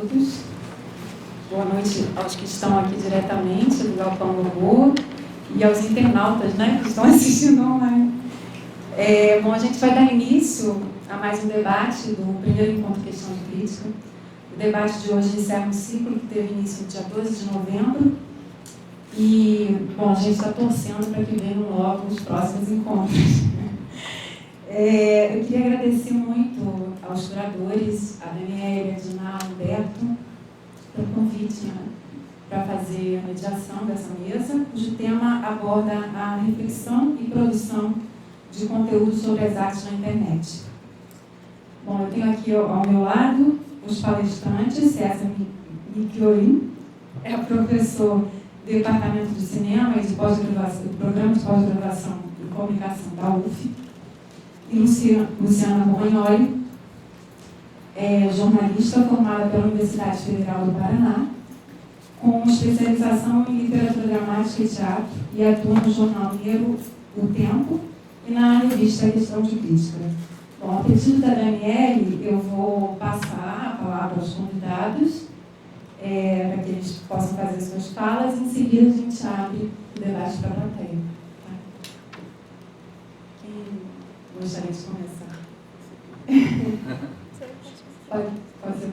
todos. Boa noite aos que estão aqui diretamente do Galpão Lobo e aos internautas, né, que estão assistindo online. Bom, a gente vai dar início a mais um debate do primeiro encontro Questão de Crítica. O debate de hoje encerra um ciclo que teve início no dia 12 de novembro. E, bom, a gente está torcendo para que venham logo os próximos encontros. Eu queria agradecer muito aos curadores, a Daniela, a Dina, a Alberto, pelo convite, né, para fazer a mediação dessa mesa, cujo tema aborda a reflexão e produção de conteúdo sobre as artes na internet. Bom, eu tenho aqui ao meu lado os palestrantes. César Michiolin é professor do Departamento de Cinema e de Pós-Graduação, do Programa de Pós-Graduação em Comunicação da UF, e Luciana Romagnoli, jornalista formada pela Universidade Federal do Paraná, com especialização em literatura dramática e teatro, e atua no jornal mineiro O Tempo e na revista Questão de Crítica. Bom, a pedido da Daniele, eu vou passar a palavra aos convidados, para que eles possam fazer suas falas, e em seguida a gente abre o debate para a plateia. Tá? Quem gostaria de começar? Pode ser.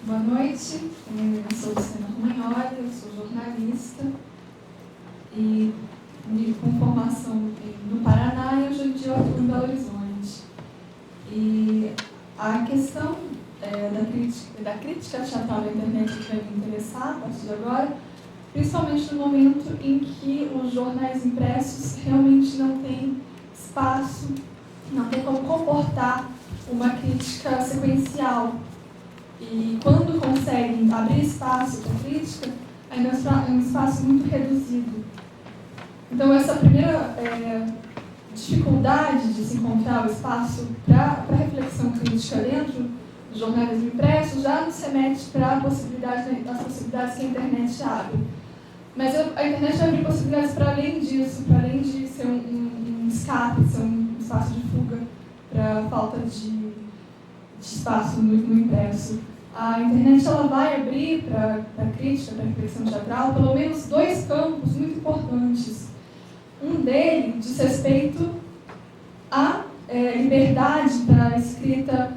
Boa noite, eu sou Luciana Romagnoli, eu sou jornalista e com formação no Paraná e hoje em dia eu atuo em Belo Horizonte. E a questão da crítica teatral na internet que vai me interessar a partir de agora, principalmente no momento em que os jornais impressos realmente não têm espaço, não tem como comportar uma crítica sequencial. E quando conseguem abrir espaço para crítica, ainda é um espaço muito reduzido. Então, essa primeira dificuldade de se encontrar o espaço para reflexão crítica dentro dos jornais impressos já nos remete para as possibilidades que a internet abre. Mas a internet abre possibilidades para além disso, para além de ser um escape, ser um espaço de fuga para a falta de espaço no impresso. A internet ela vai abrir para a crítica, para a reflexão teatral, pelo menos dois campos muito importantes. Um deles diz respeito à liberdade para a escrita,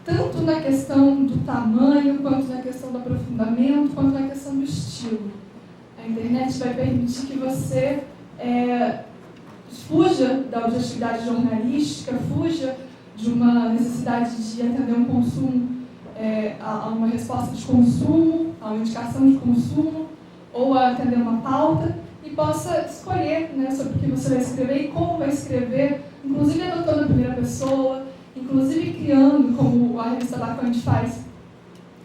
tanto na questão do tamanho, quanto na questão do aprofundamento, quanto na questão do estilo. A internet vai permitir que você fuja da objetividade jornalística, fuja de uma necessidade de atender um consumo, a uma resposta de consumo, a uma indicação de consumo, ou a atender uma pauta, e possa escolher, né, sobre o que você vai escrever e como vai escrever, inclusive adotando a primeira pessoa, inclusive criando, como a revista Bacante faz,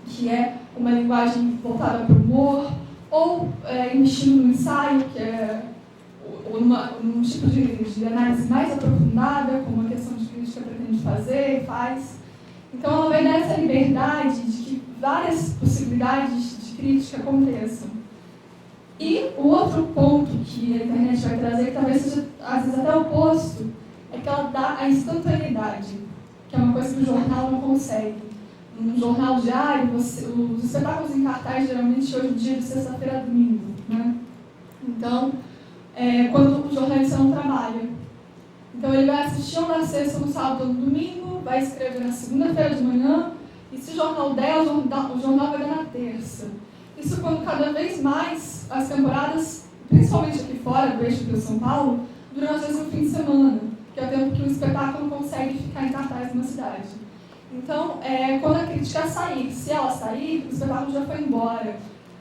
que é uma linguagem voltada para o humor, ou investindo no ensaio, que é um tipo de análise mais aprofundada, como a questão de crítica pretende fazer e faz. Então, ela vai dar essa liberdade de que várias possibilidades de crítica aconteçam. E o outro ponto que a internet vai trazer, que talvez seja, às vezes, até o oposto, é que ela dá a instantaneidade, que é uma coisa que o jornal não consegue. No jornal diário, os espetáculos em cartaz, geralmente, hoje em dia, de sexta-feira a domingo, né? Então, quando o jornalista não trabalha. Então, ele vai assistir na sexta, no sábado ou no domingo, vai escrever na segunda-feira de manhã, e se o jornal der, o jornal vai dar na terça. Isso quando cada vez mais as temporadas, principalmente aqui fora, do eixo de São Paulo, duram às vezes no fim de semana, que é o tempo que o espetáculo consegue ficar em cartaz na cidade. Então, quando a crítica sair, se ela sair, o espetáculo já foi embora.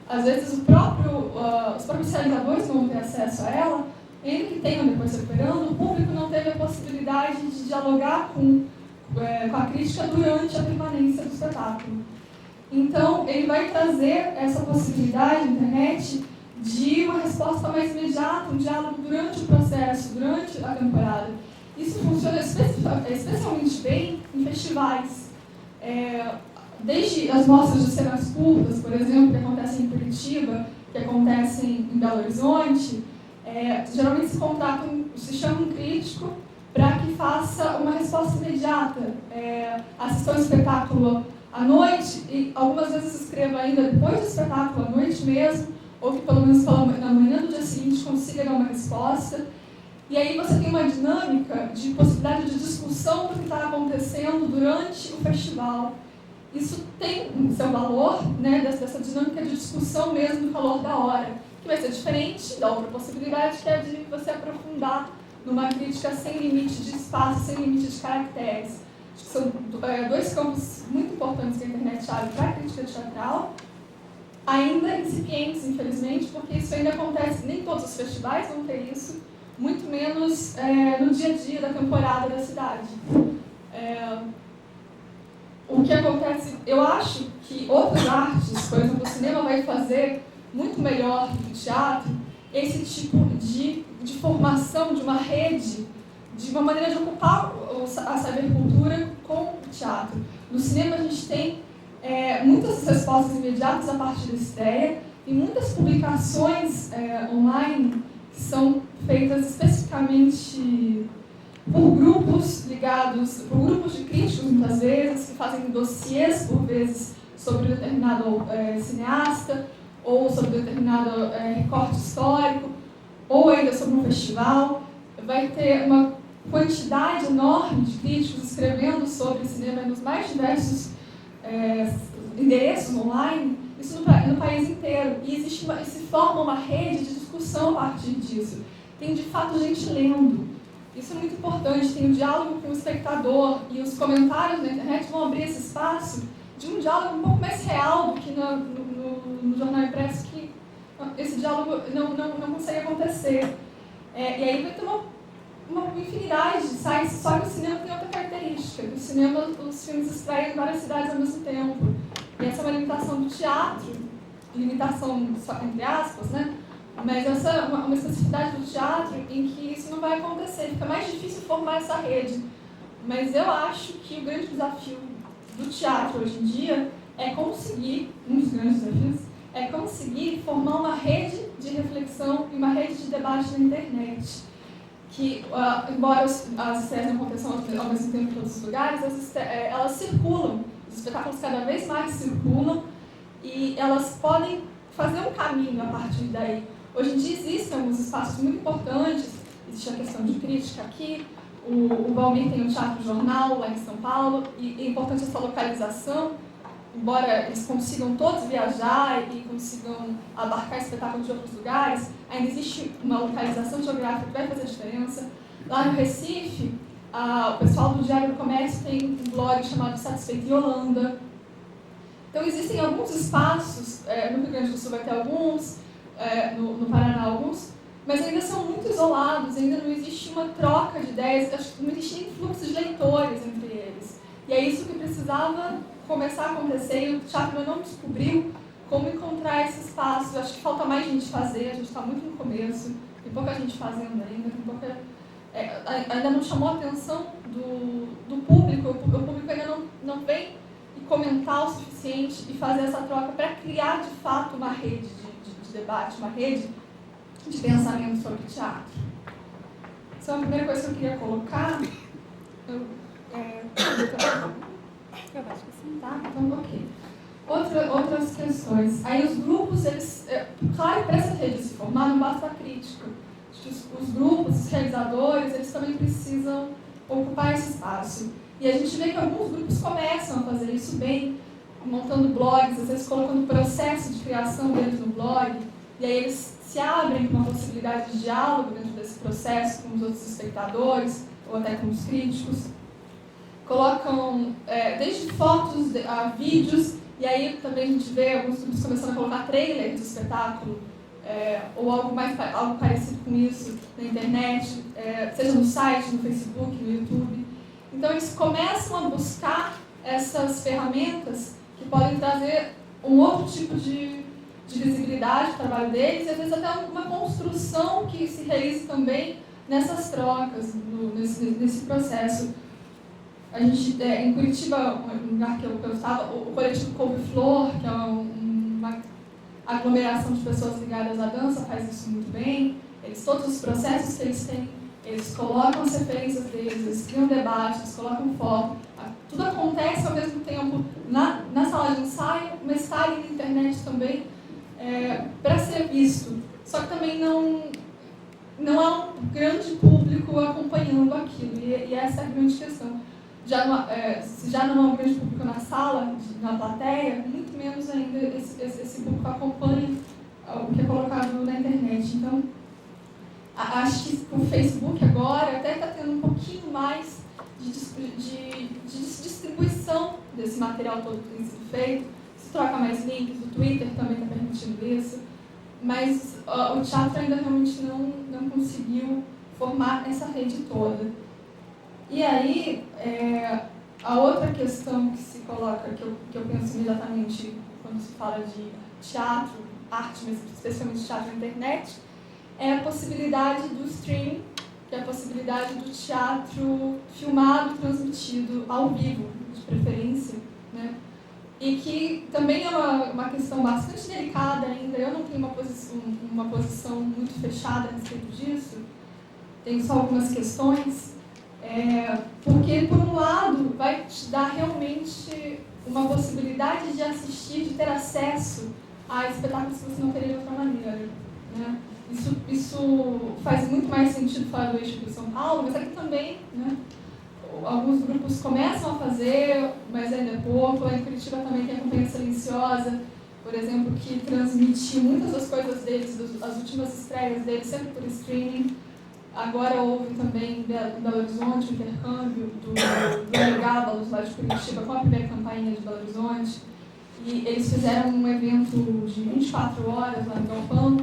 Às vezes os próprios realizadores não vão ter acesso a ela, ele que tenha depois se recuperando, o público não teve a possibilidade de dialogar com a crítica durante a permanência do espetáculo. Então, ele vai trazer essa possibilidade na internet de uma resposta mais imediata, um diálogo durante o processo, durante a temporada. Isso funciona especialmente bem em festivais. Desde as mostras de cenas curtas, por exemplo, que acontecem em Curitiba, que acontecem em Belo Horizonte, geralmente se chama um crítico para que faça uma resposta imediata. Assista ao espetáculo à noite, e algumas vezes escreva ainda depois do espetáculo, à noite mesmo, ou que pelo menos na manhã do dia seguinte consiga dar uma resposta. E aí você tem uma dinâmica de possibilidade de discussão do que está acontecendo durante o festival. Isso tem seu valor, né, dessa dinâmica de discussão mesmo no calor da hora, que vai ser diferente da outra possibilidade, que é de você aprofundar numa crítica sem limite de espaço, sem limite de caracteres. Acho que são dois campos muito importantes que a internet abre para a crítica teatral, ainda incipientes, infelizmente, porque isso ainda acontece, nem todos os festivais vão ter isso, muito menos no dia a dia da temporada da cidade. O que acontece, eu acho que outras artes, por exemplo, o cinema vai fazer muito melhor do que o teatro, esse tipo de formação de uma rede, de uma maneira de ocupar a cybercultura com o teatro. No cinema a gente tem muitas respostas imediatas a partir da estreia e muitas publicações online que são feitas especificamente por grupos ligados, por grupos de críticos, muitas vezes, que fazem dossiês, por vezes, sobre determinado cineasta, ou sobre determinado recorte histórico, ou ainda sobre um festival. Vai ter uma quantidade enorme de críticos escrevendo sobre cinema nos mais diversos endereços online, isso no país inteiro. E se forma uma rede de discussão a partir disso. Tem, de fato, gente lendo. Isso é muito importante, tem o diálogo com o espectador e os comentários na internet vão abrir esse espaço de um diálogo um pouco mais real do que no jornal impresso, que esse diálogo não consegue acontecer. E aí vai ter uma infinidade de sites, só que o cinema tem outra característica. No cinema, os filmes estream em várias cidades ao mesmo tempo. E essa é uma limitação do teatro, limitação só entre aspas, né? Mas essa é uma especificidade do teatro em que isso não vai acontecer, fica mais difícil formar essa rede. Mas eu acho que o grande desafio do teatro hoje em dia é conseguir, um dos grandes desafios, é conseguir formar uma rede de reflexão e uma rede de debate na internet. Que, embora as estreias não aconteçam ao mesmo tempo em todos os lugares, elas circulam, os espetáculos cada vez mais circulam e elas podem fazer um caminho a partir daí. Hoje em dia existem alguns espaços muito importantes, existe a questão de crítica aqui, o Valmir tem o Teatro Jornal lá em São Paulo, e é importante essa localização, embora eles consigam todos viajar e consigam abarcar espetáculos de outros lugares, ainda existe uma localização geográfica que vai fazer diferença. Lá no Recife, o pessoal do Diário do Comércio tem um blog chamado Satisfeito em Holanda. Então existem alguns espaços, no Rio Grande do Sul vai ter alguns, no Paraná alguns, mas ainda são muito isolados, ainda não existe uma troca de ideias, acho que não existe nem fluxo de leitores entre eles. E é isso que precisava começar a acontecer, e o teatro ainda não descobriu como encontrar esse espaço. Eu acho que falta mais gente fazer, a gente está muito no começo, tem pouca gente fazendo ainda, tem pouca, ainda não chamou a atenção do público, o público ainda não vem e comentar o suficiente e fazer essa troca para criar de fato uma rede de debate, uma rede de pensamento sobre teatro. Essa é a primeira coisa que eu queria colocar. Eu acho que sim, tá? Então, ok. Outras questões. Aí os grupos, eles... claro, para essa rede se formar, não basta a crítica. Os grupos, os realizadores, eles também precisam ocupar esse espaço. E a gente vê que alguns grupos começam a fazer isso bem, montando blogs, às vezes colocando o processo de criação deles no blog, e aí eles se abrem para uma possibilidade de diálogo dentro desse processo com os outros espectadores, ou até com os críticos. Colocam desde fotos a vídeos, e aí também a gente vê alguns grupos começando a colocar trailer do espetáculo, ou algo parecido com isso na internet, seja no site, no Facebook, no YouTube. Então eles começam a buscar essas ferramentas que podem trazer um outro tipo de visibilidade do trabalho deles, e às vezes até uma construção que se realize também nessas trocas, nesse processo. A gente, em Curitiba, um lugar que eu estava, o coletivo Couve-Flor, que é uma aglomeração de pessoas ligadas à dança, faz isso muito bem. Todos os processos que eles têm eles colocam as referências deles, eles criam debates, eles colocam foto, tudo acontece ao mesmo tempo na sala de ensaio, mas está ali na internet também para ser visto. Só que também não há um grande público acompanhando aquilo, e essa é a grande questão. Se já não há um grande público na sala, na plateia, muito menos ainda esse público acompanha o que é colocado na internet. Então, acho que o Facebook agora até está tendo um pouquinho mais de distribuição desse material todo que tem sido feito. Se troca mais links, o Twitter também está permitindo isso, mas o teatro ainda realmente não conseguiu formar essa rede toda. E aí, a outra questão que se coloca, que eu penso imediatamente quando se fala de teatro, arte, mas especialmente teatro na internet, é a possibilidade do streaming, que é a possibilidade do teatro filmado, transmitido ao vivo, de preferência, né? E que também é uma questão bastante delicada ainda. Eu não tenho uma posição muito fechada a respeito disso, tenho só algumas questões, porque, por um lado, vai te dar realmente uma possibilidade de assistir, de ter acesso a espetáculos que você não teria de outra maneira, né? Isso faz muito mais sentido fora do eixo do São Paulo, mas aqui também, né? Alguns grupos começam a fazer, mas ainda é pouco. Lá em Curitiba também tem a Companhia Silenciosa, por exemplo, que transmitiu muitas das coisas deles, as últimas estreias deles, sempre por streaming. Agora houve também em Belo Horizonte o intercâmbio do Legábalos, lá de Curitiba, com a primeira campainha de Belo Horizonte. E eles fizeram um evento de 24 horas lá no Galpão,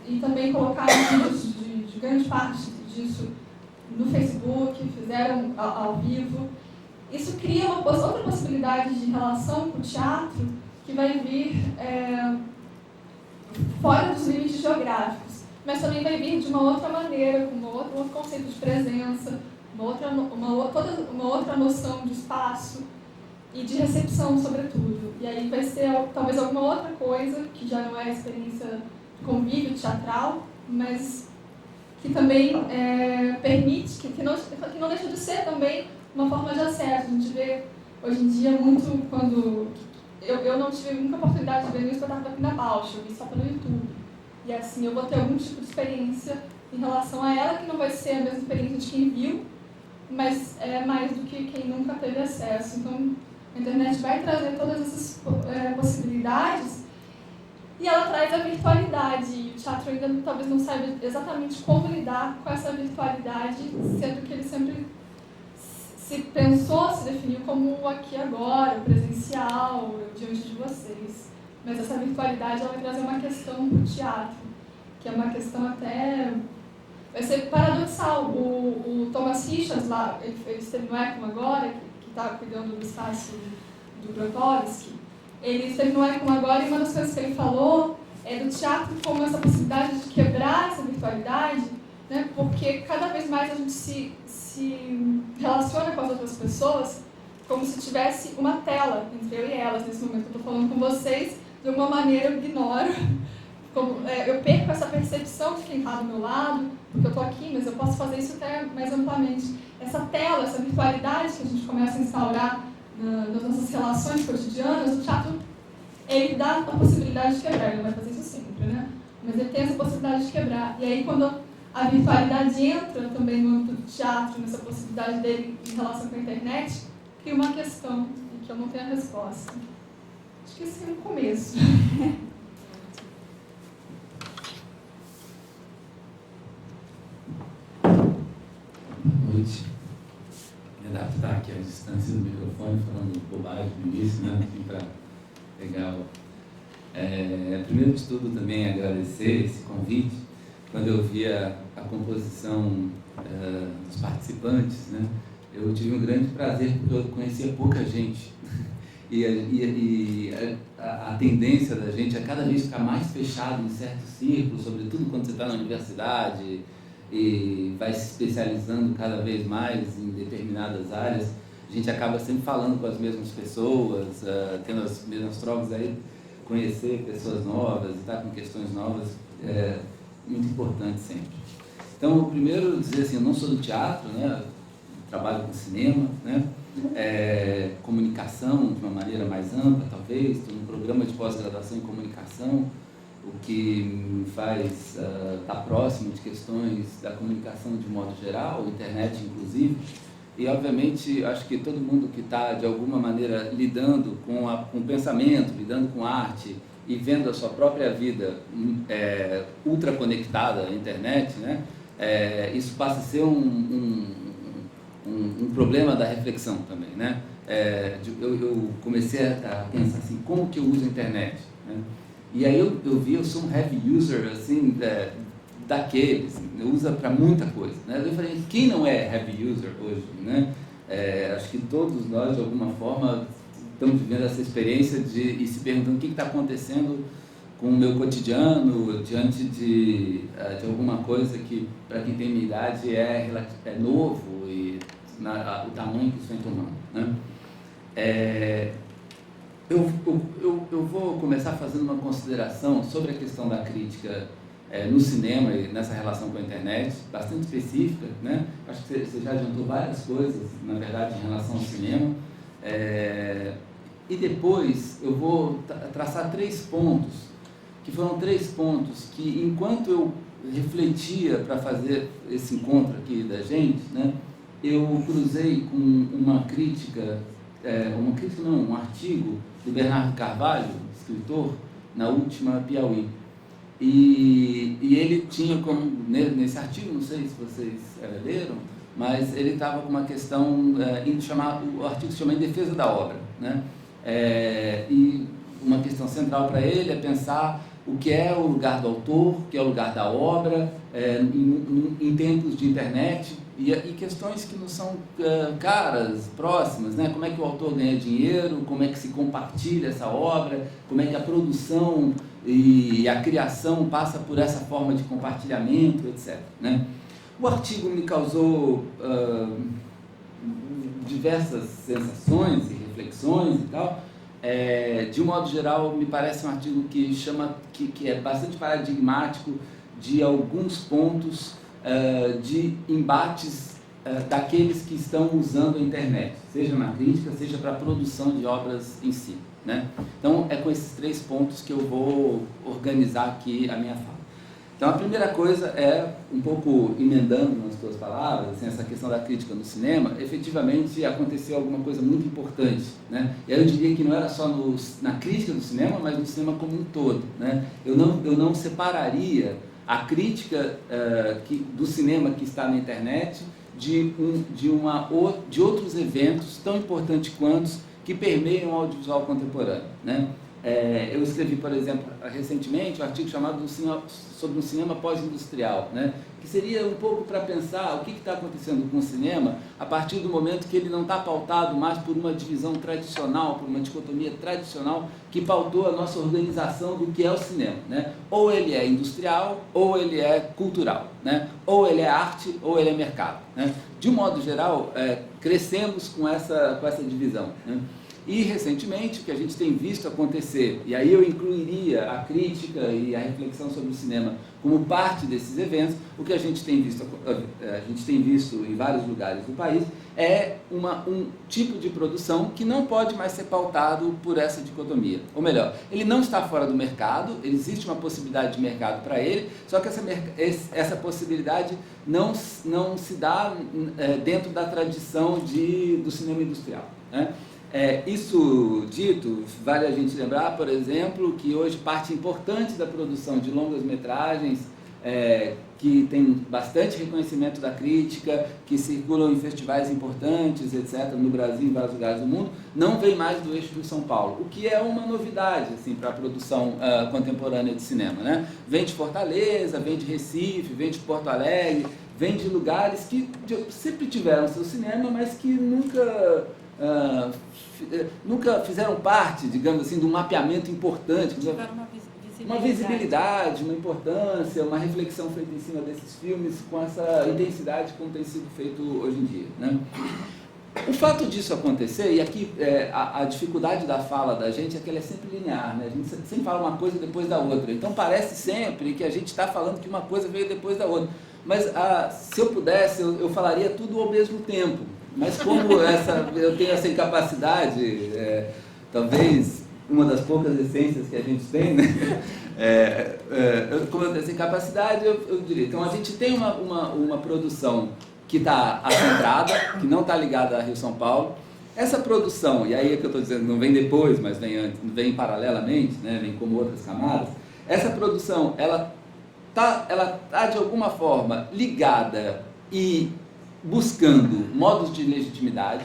e também colocaram vídeos de grande parte disso no Facebook, fizeram ao vivo. Isso cria outra possibilidade de relação com o teatro que vai vir fora dos limites geográficos, mas também vai vir de uma outra maneira, com um outro conceito de presença, uma outra noção de espaço e de recepção, sobretudo. E aí vai ser talvez alguma outra coisa, que já não é a experiência de convívio teatral, mas que também permite, que não deixa de ser também uma forma de acesso. A gente vê hoje em dia muito quando... Eu não tive muita oportunidade de ver no espetáculo da Pina Bausch, eu vi só pelo YouTube. E assim, eu vou ter algum tipo de experiência em relação a ela, que não vai ser a mesma experiência de quem viu, mas é mais do que quem nunca teve acesso. Então, a internet vai trazer todas essas possibilidades, e ela traz a virtualidade, e o teatro ainda talvez não saiba exatamente como lidar com essa virtualidade, sendo que ele sempre se definiu como o aqui e agora, o presencial, diante de vocês. Mas essa virtualidade ela vai trazer uma questão para o teatro, que é uma questão até... Vai ser paradoxal. O Thomas Richards, lá, ele esteve no ECMO agora, que está cuidando do espaço do Grotowski. Ele esteve no ECMO agora, e uma das coisas que ele falou é do teatro como essa possibilidade de quebrar essa virtualidade, né? Porque cada vez mais a gente se relaciona com as outras pessoas como se tivesse uma tela entre eu e elas. Nesse momento eu estou falando com vocês, de alguma maneira eu ignoro, eu perco essa percepção de quem está do meu lado, porque eu estou aqui, mas eu posso fazer isso até mais amplamente. Essa tela, essa virtualidade que a gente começa a instaurar nas nossas relações cotidianas, o teatro, ele dá a possibilidade de quebrar. Ele não vai fazer isso sempre, né? Mas ele tem essa possibilidade de quebrar. E aí, quando a virtualidade entra também no âmbito do teatro, nessa possibilidade dele em relação com a internet, cria uma questão em que eu não tenho a resposta. Acho que esse é o começo. Boa noite. Me adaptar aqui à distância do microfone, falando bobagem no início, né? Assim, para pegar o... primeiro de tudo, também agradecer esse convite. Quando eu vi a composição dos participantes, né? Eu tive um grande prazer, porque eu conhecia pouca gente. E a tendência da gente é cada vez ficar mais fechado em certo círculo, sobretudo quando você está na universidade e vai se especializando cada vez mais em determinadas áreas. A gente acaba sempre falando com as mesmas pessoas, tendo as mesmas trocas, aí conhecer pessoas novas e estar com questões novas é muito importante sempre. Então, primeiro dizer assim, eu não sou do teatro, né? Trabalho com cinema, né? Comunicação de uma maneira mais ampla, talvez. Estou num programa de pós-graduação em comunicação, o que me faz estar próximo de questões da comunicação de modo geral, internet inclusive. E, obviamente, acho que todo mundo que está, de alguma maneira, lidando com o pensamento, lidando com arte e vendo a sua própria vida ultra conectada à internet, né? Isso passa a ser um problema da reflexão também, né? Eu comecei a pensar assim, como que eu uso a internet, né? E aí eu sou um heavy user, assim, daqueles, usa para muita coisa, né? Eu falei, quem não é heavy user hoje, né? Acho que todos nós, de alguma forma, estamos vivendo essa experiência e se perguntando o que está acontecendo com o meu cotidiano diante de alguma coisa que, para quem tem minha idade, é novo e o tamanho que isso vem tomando, né? Eu vou começar fazendo uma consideração sobre a questão da crítica no cinema e nessa relação com a internet, bastante específica, né? Acho que você já adiantou várias coisas, na verdade, em relação ao cinema. E depois eu vou traçar 3 pontos, que foram 3 pontos que, enquanto eu refletia para fazer esse encontro aqui da gente, né, eu cruzei com uma crítica, um artigo do Bernardo Carvalho, escritor, na última Piauí. E ele tinha como, nesse artigo, não sei se vocês leram, mas ele estava com uma questão, o artigo se chama Em Defesa da Obra, né? E uma questão central para ele é pensar o que é o lugar do autor, o que é o lugar da obra, em tempos de internet, e questões que não são caras, próximas, né? Como é que o autor ganha dinheiro, como é que se compartilha essa obra, como é que a produção e a criação passa por essa forma de compartilhamento, etc., né? O artigo me causou diversas sensações e reflexões e tal. De um modo geral, me parece um artigo que é bastante paradigmático de alguns pontos de embates daqueles que estão usando a internet, seja na crítica, seja para a produção de obras em si, né? Então, é com esses 3 pontos que eu vou organizar aqui a minha fala. Então, a primeira coisa é, um pouco emendando nas tuas palavras, assim, essa questão da crítica no cinema, efetivamente aconteceu alguma coisa muito importante, né? E aí eu diria que não era só na crítica do cinema, mas no cinema como um todo, né? Eu não separaria a crítica do cinema que está na internet de outros eventos tão importantes quanto que permeiam o audiovisual contemporâneo, né? Eu escrevi, por exemplo, recentemente um artigo chamado sobre um cinema pós-industrial, né? Que seria um pouco para pensar o que está acontecendo com o cinema a partir do momento que ele não está pautado mais por uma divisão tradicional, por uma dicotomia tradicional que pautou a nossa organização do que é o cinema, né? Ou ele é industrial, ou ele é cultural, né? Ou ele é arte, ou ele é mercado, né? De um modo geral, crescemos com essa divisão, né? E, recentemente, o que a gente tem visto acontecer, e aí eu incluiria a crítica e a reflexão sobre o cinema como parte desses eventos, o que a gente tem visto em vários lugares do país é um tipo de produção que não pode mais ser pautado por essa dicotomia. Ou melhor, ele não está fora do mercado, existe uma possibilidade de mercado para ele, só que essa possibilidade não se dá dentro da tradição do cinema industrial, né? Isso dito, vale a gente lembrar, por exemplo, que hoje parte importante da produção de longas-metragens, que tem bastante reconhecimento da crítica, que circulam em festivais importantes, etc., no Brasil e em vários lugares do mundo, não vem mais do eixo de São Paulo, o que é uma novidade assim, para a produção contemporânea de cinema, né? Vem de Fortaleza, vem de Recife, vem de Porto Alegre, vem de lugares que sempre tiveram seu cinema, mas que nunca fizeram parte, digamos assim, de um mapeamento importante. Tiveram uma visibilidade, uma importância, uma reflexão feita em cima desses filmes com essa intensidade como tem sido feito hoje em dia, né? O fato disso acontecer, e aqui a dificuldade da fala da gente é que ela é sempre linear, né? A gente sempre fala uma coisa depois da outra, então parece sempre que a gente está falando que uma coisa veio depois da outra, Mas se eu pudesse, eu falaria tudo ao mesmo tempo. Mas como eu tenho essa incapacidade, talvez uma das poucas essências que a gente tem, né? Como eu tenho essa incapacidade, eu diria. Então, a gente tem uma produção que está acentrada, que não está ligada a Rio-São Paulo. Essa produção, e aí é que eu estou dizendo, não vem depois, mas vem paralelamente, né? Vem como outras camadas. Essa produção, ela tá de alguma forma ligada e buscando modos de legitimidade,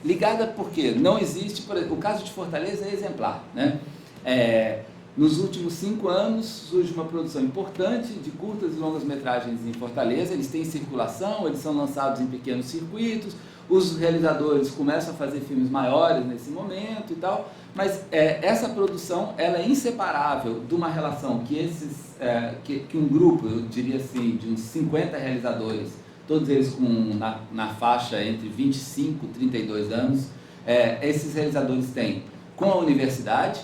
ligada porque não existe, por exemplo, o caso de Fortaleza é exemplar, né? Nos últimos 5 anos surge uma produção importante de curtas e longas metragens em Fortaleza, eles têm circulação, eles são lançados em pequenos circuitos, os realizadores começam a fazer filmes maiores nesse momento e tal, mas essa produção ela é inseparável de uma relação que um grupo, eu diria assim, de uns 50 realizadores, todos eles na faixa entre 25 e 32 anos, esses realizadores têm com a universidade,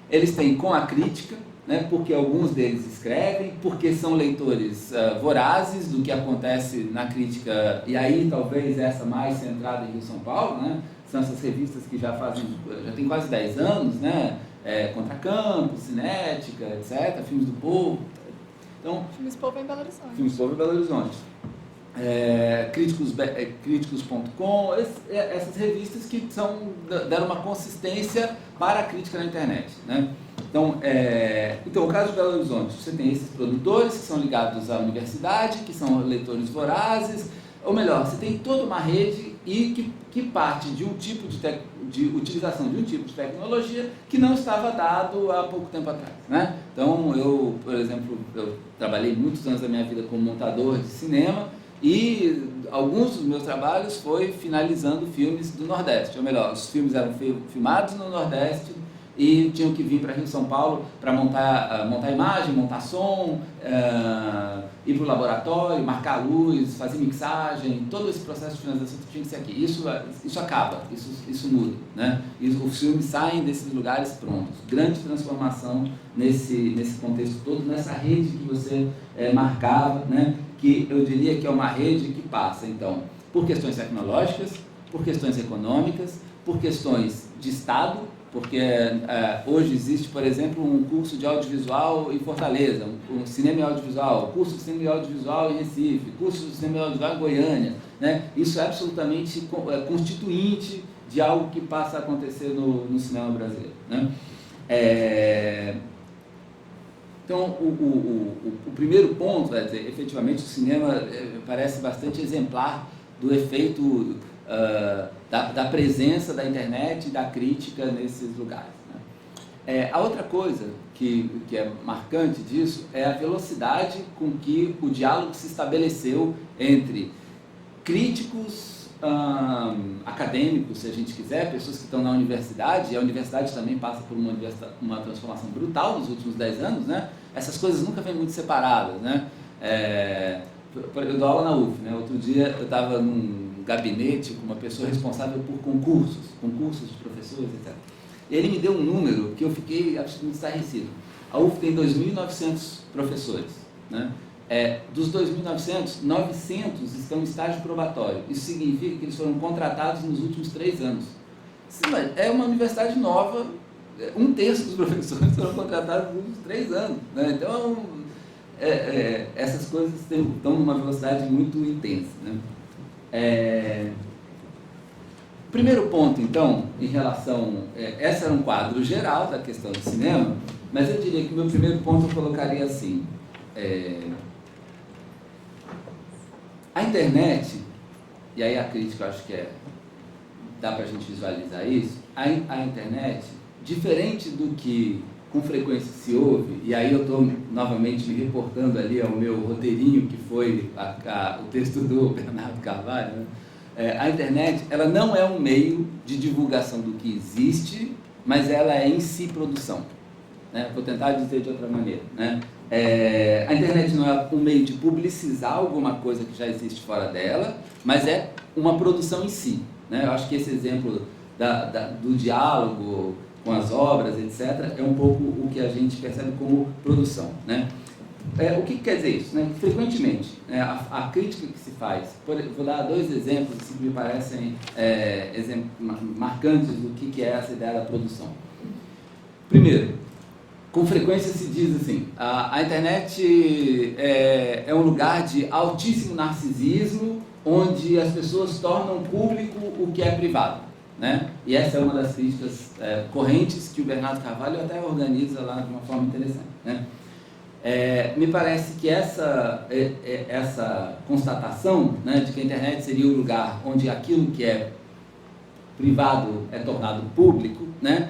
eles têm com a crítica, né, porque alguns deles escrevem, porque são leitores vorazes do que acontece na crítica, e aí talvez essa mais centrada em Rio-São Paulo, né, são essas revistas que já tem quase 10 anos, né, Contracampo, Cinética, etc., Filmes do Povo. Então, Filmes do Povo em Belo Horizonte. Filmes do Povo em Belo Horizonte. Críticos.com, essas revistas que deram uma consistência para a crítica na internet, né? Então, o caso de Belo Horizonte, você tem esses produtores que são ligados à universidade, que são leitores vorazes, ou melhor, você tem toda uma rede e que parte de um tipo de utilização de um tipo de tecnologia que não estava dado há pouco tempo atrás, né? Então, por exemplo, eu trabalhei muitos anos da minha vida como montador de cinema, e alguns dos meus trabalhos foi finalizando filmes do Nordeste, ou melhor, os filmes eram filmados no Nordeste e tinham que vir para Rio São Paulo para montar imagem, montar som, ir para o laboratório, marcar a luz, fazer mixagem, todo esse processo de finalização tinha que ser aqui. Isso acaba, isso muda, né? E os filmes saem desses lugares prontos. Grande transformação nesse contexto todo, nessa rede que você marcava, né? Que eu diria que é uma rede que passa, então, por questões tecnológicas, por questões econômicas, por questões de Estado, porque hoje existe, por exemplo, um curso de audiovisual em Fortaleza, um cinema e audiovisual, curso de cinema e audiovisual em Recife, curso de cinema e audiovisual em Goiânia, né? Isso é absolutamente constituinte de algo que passa a acontecer no cinema brasileiro, né? Então, o primeiro ponto é dizer, efetivamente, o cinema parece bastante exemplar do efeito da presença da internet e da crítica nesses lugares, né? A outra coisa que é marcante disso é a velocidade com que o diálogo se estabeleceu entre críticos, acadêmicos, se a gente quiser, pessoas que estão na universidade, e a universidade também passa por uma transformação brutal nos últimos 10 anos, né? Essas coisas nunca vêm muito separadas, né? Eu dou aula na UF, né? Outro dia eu estava num gabinete com uma pessoa responsável por concursos de professores, etc. E ele me deu um número que eu fiquei absolutamente estarrecido. A UF tem 2.900 professores, né? Dos 2.900, 900 estão em estágio probatório. Isso significa que eles foram contratados nos últimos 3 anos. Sim, mas é uma universidade nova, 1/3 dos professores foram contratados nos últimos 3 anos, né? Então, essas coisas estão numa velocidade muito intensa, né? Primeiro ponto, então, em relação... esse era um quadro geral da questão do cinema, mas eu diria que o meu primeiro ponto eu colocaria assim... A internet, e aí a crítica eu acho que dá para a gente visualizar isso, a internet, diferente do que com frequência se ouve, e aí eu estou novamente me reportando ali ao meu roteirinho, que foi o texto do Bernardo Carvalho, né? A internet, ela não é um meio de divulgação do que existe, mas ela é em si produção, né? Vou tentar dizer de outra maneira, né? A internet não é um meio de publicizar alguma coisa que já existe fora dela, mas é uma produção em si, né? Eu acho que esse exemplo do diálogo com as obras, etc., é um pouco o que a gente percebe como produção, né? o que quer dizer isso? Né? Frequentemente, a crítica que se faz, vou dar 2 exemplos que me parecem marcantes do que é essa ideia da produção. Primeiro, com frequência se diz assim, a internet é um lugar de altíssimo narcisismo, onde as pessoas tornam público o que é privado. Né? E essa é uma das críticas correntes que o Bernardo Carvalho até organiza lá de uma forma interessante. Né? Me parece que essa constatação, né, de que a internet seria o lugar onde aquilo que é privado é tornado público, né?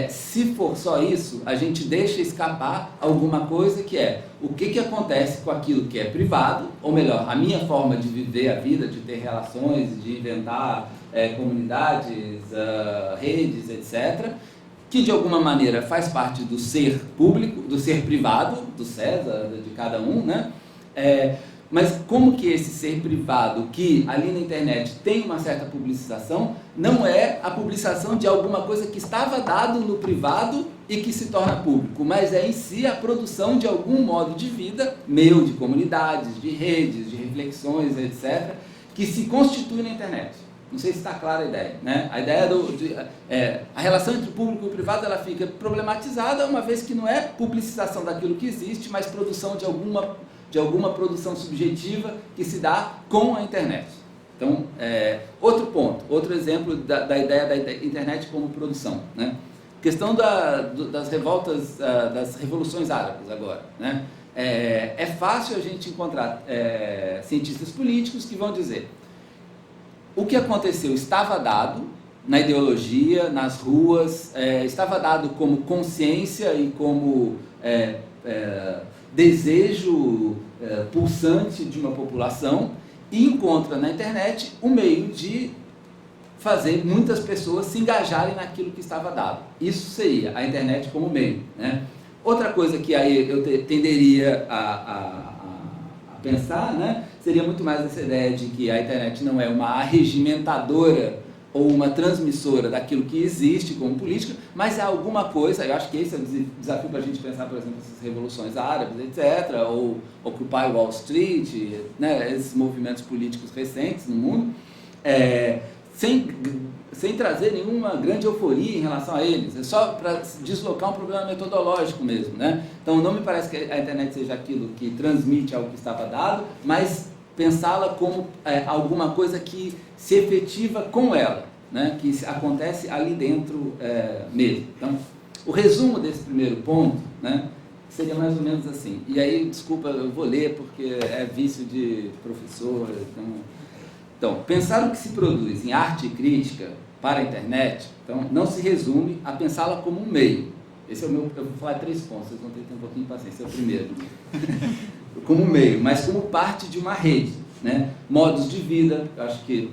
Se for só isso, a gente deixa escapar alguma coisa que é o que acontece com aquilo que é privado, ou melhor, a minha forma de viver a vida, de ter relações, de inventar comunidades, redes, etc., que de alguma maneira faz parte do ser público, do ser privado, do César, de cada um, né? Mas como que esse ser privado, que ali na internet tem uma certa publicização, não é a publicização de alguma coisa que estava dado no privado e que se torna público, mas é em si a produção de algum modo de vida, meu, de comunidades, de redes, de reflexões, etc., que se constitui na internet. Não sei se está clara a ideia, né? A ideia a relação entre o público e o privado, ela fica problematizada, uma vez que não é publicização daquilo que existe, mas produção de alguma produção subjetiva que se dá com a internet. Então, outro ponto, outro exemplo da ideia da internet como produção, né? Questão das revoltas, das revoluções árabes agora, né? É fácil a gente encontrar cientistas políticos que vão dizer: o que aconteceu estava dado na ideologia, nas ruas, estava dado como consciência e como desejo pulsante de uma população, e encontra na internet o meio de fazer muitas pessoas se engajarem naquilo que estava dado. Isso seria a internet como meio, né? Outra coisa que aí eu tenderia a pensar, né, seria muito mais essa ideia de que a internet não é uma arregimentadora ou uma transmissora daquilo que existe como política, mas é alguma coisa. Eu acho que esse é o desafio para a gente pensar, por exemplo, essas revoluções árabes, etc., ou Occupy Wall Street, né, esses movimentos políticos recentes no mundo, sem trazer nenhuma grande euforia em relação a eles, é só para deslocar um problema metodológico mesmo, né? Então não me parece que a internet seja aquilo que transmite algo que estava dado, mas pensá-la como alguma coisa que se efetiva com ela, né? Que acontece ali dentro mesmo. Então, o resumo desse primeiro ponto, né, seria mais ou menos assim. E aí, desculpa, eu vou ler porque é vício de professor. Então, pensar o que se produz em arte e crítica para a internet, então, não se resume a pensá-la como um meio. Esse é o meu, eu vou falar 3 pontos, vocês vão ter que ter um pouquinho de paciência, esse é o primeiro. Como meio, mas como parte de uma rede, né? Modos de vida, eu acho que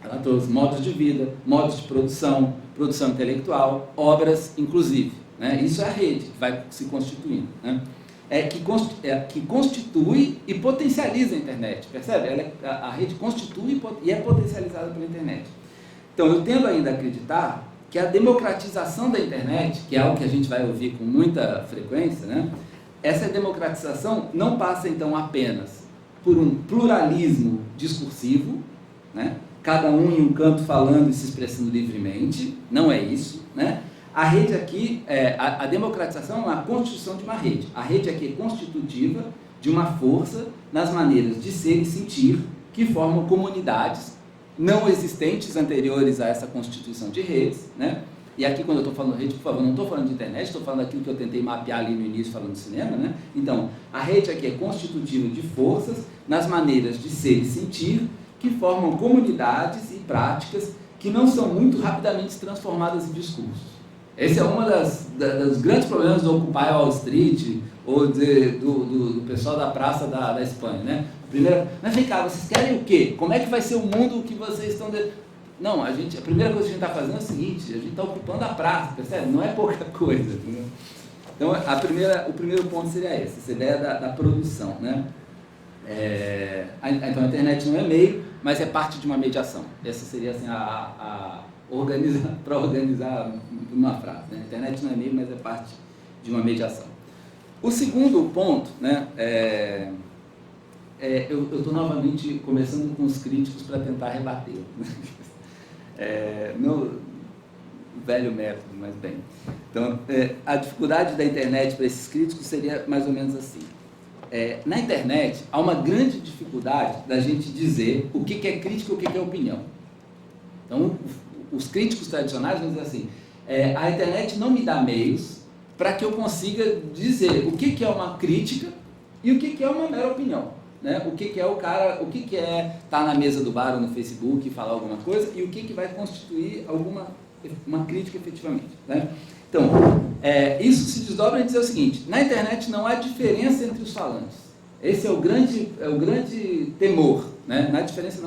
ela trouxe modos de vida, modos de produção, produção intelectual, obras, inclusive, né? Isso é a rede que vai se constituindo, né? Que constitui e potencializa a internet, percebe? A rede constitui e é potencializada pela internet. Então, eu tendo ainda a acreditar que a democratização da internet, que é algo que a gente vai ouvir com muita frequência, né? Essa democratização não passa, então, apenas por um pluralismo discursivo, né? Cada um em um canto falando e se expressando livremente, não é isso, né? A rede aqui, a democratização é a constituição de uma rede. A rede aqui é constitutiva de uma força nas maneiras de ser e sentir que formam comunidades não existentes anteriores a essa constituição de redes, né? E aqui, quando eu estou falando rede, por favor, não estou falando de internet, estou falando daquilo que eu tentei mapear ali no início, falando de cinema, né? Então, a rede aqui é constitutiva de forças nas maneiras de ser e sentir que formam comunidades e práticas que não são muito rapidamente transformadas em discursos. Esse é um dos grandes problemas do Occupy Wall Street ou do pessoal da Praça da Espanha, né? Mas vem cá, vocês querem o quê? Como é que vai ser o mundo que vocês estão... Não, a primeira coisa que a gente está fazendo é o seguinte: a gente está ocupando a praça, percebe? Não é pouca coisa, entendeu? Então, o primeiro ponto seria esse, essa ideia da produção, né? Então, a internet não é meio, mas é parte de uma mediação. Essa seria assim, para organizar uma frase, né? A internet não é meio, mas é parte de uma mediação. O segundo ponto, né, eu estou novamente conversando com os críticos para tentar rebater. No velho método, mas bem. Então, a dificuldade da internet para esses críticos seria mais ou menos assim. Na internet, há uma grande dificuldade da gente dizer o que é crítica e o que é opinião. Então, os críticos tradicionais vão dizer assim, a internet não me dá meios para que eu consiga dizer o que é uma crítica e o que é uma mera opinião. Né? O que é o cara, o que é estar na mesa do bar ou no Facebook e falar alguma coisa e o que vai constituir uma crítica efetivamente. Né? Então, isso se desdobra em dizer o seguinte, na internet não há diferença entre os falantes. Esse é o grande temor. Né? Na internet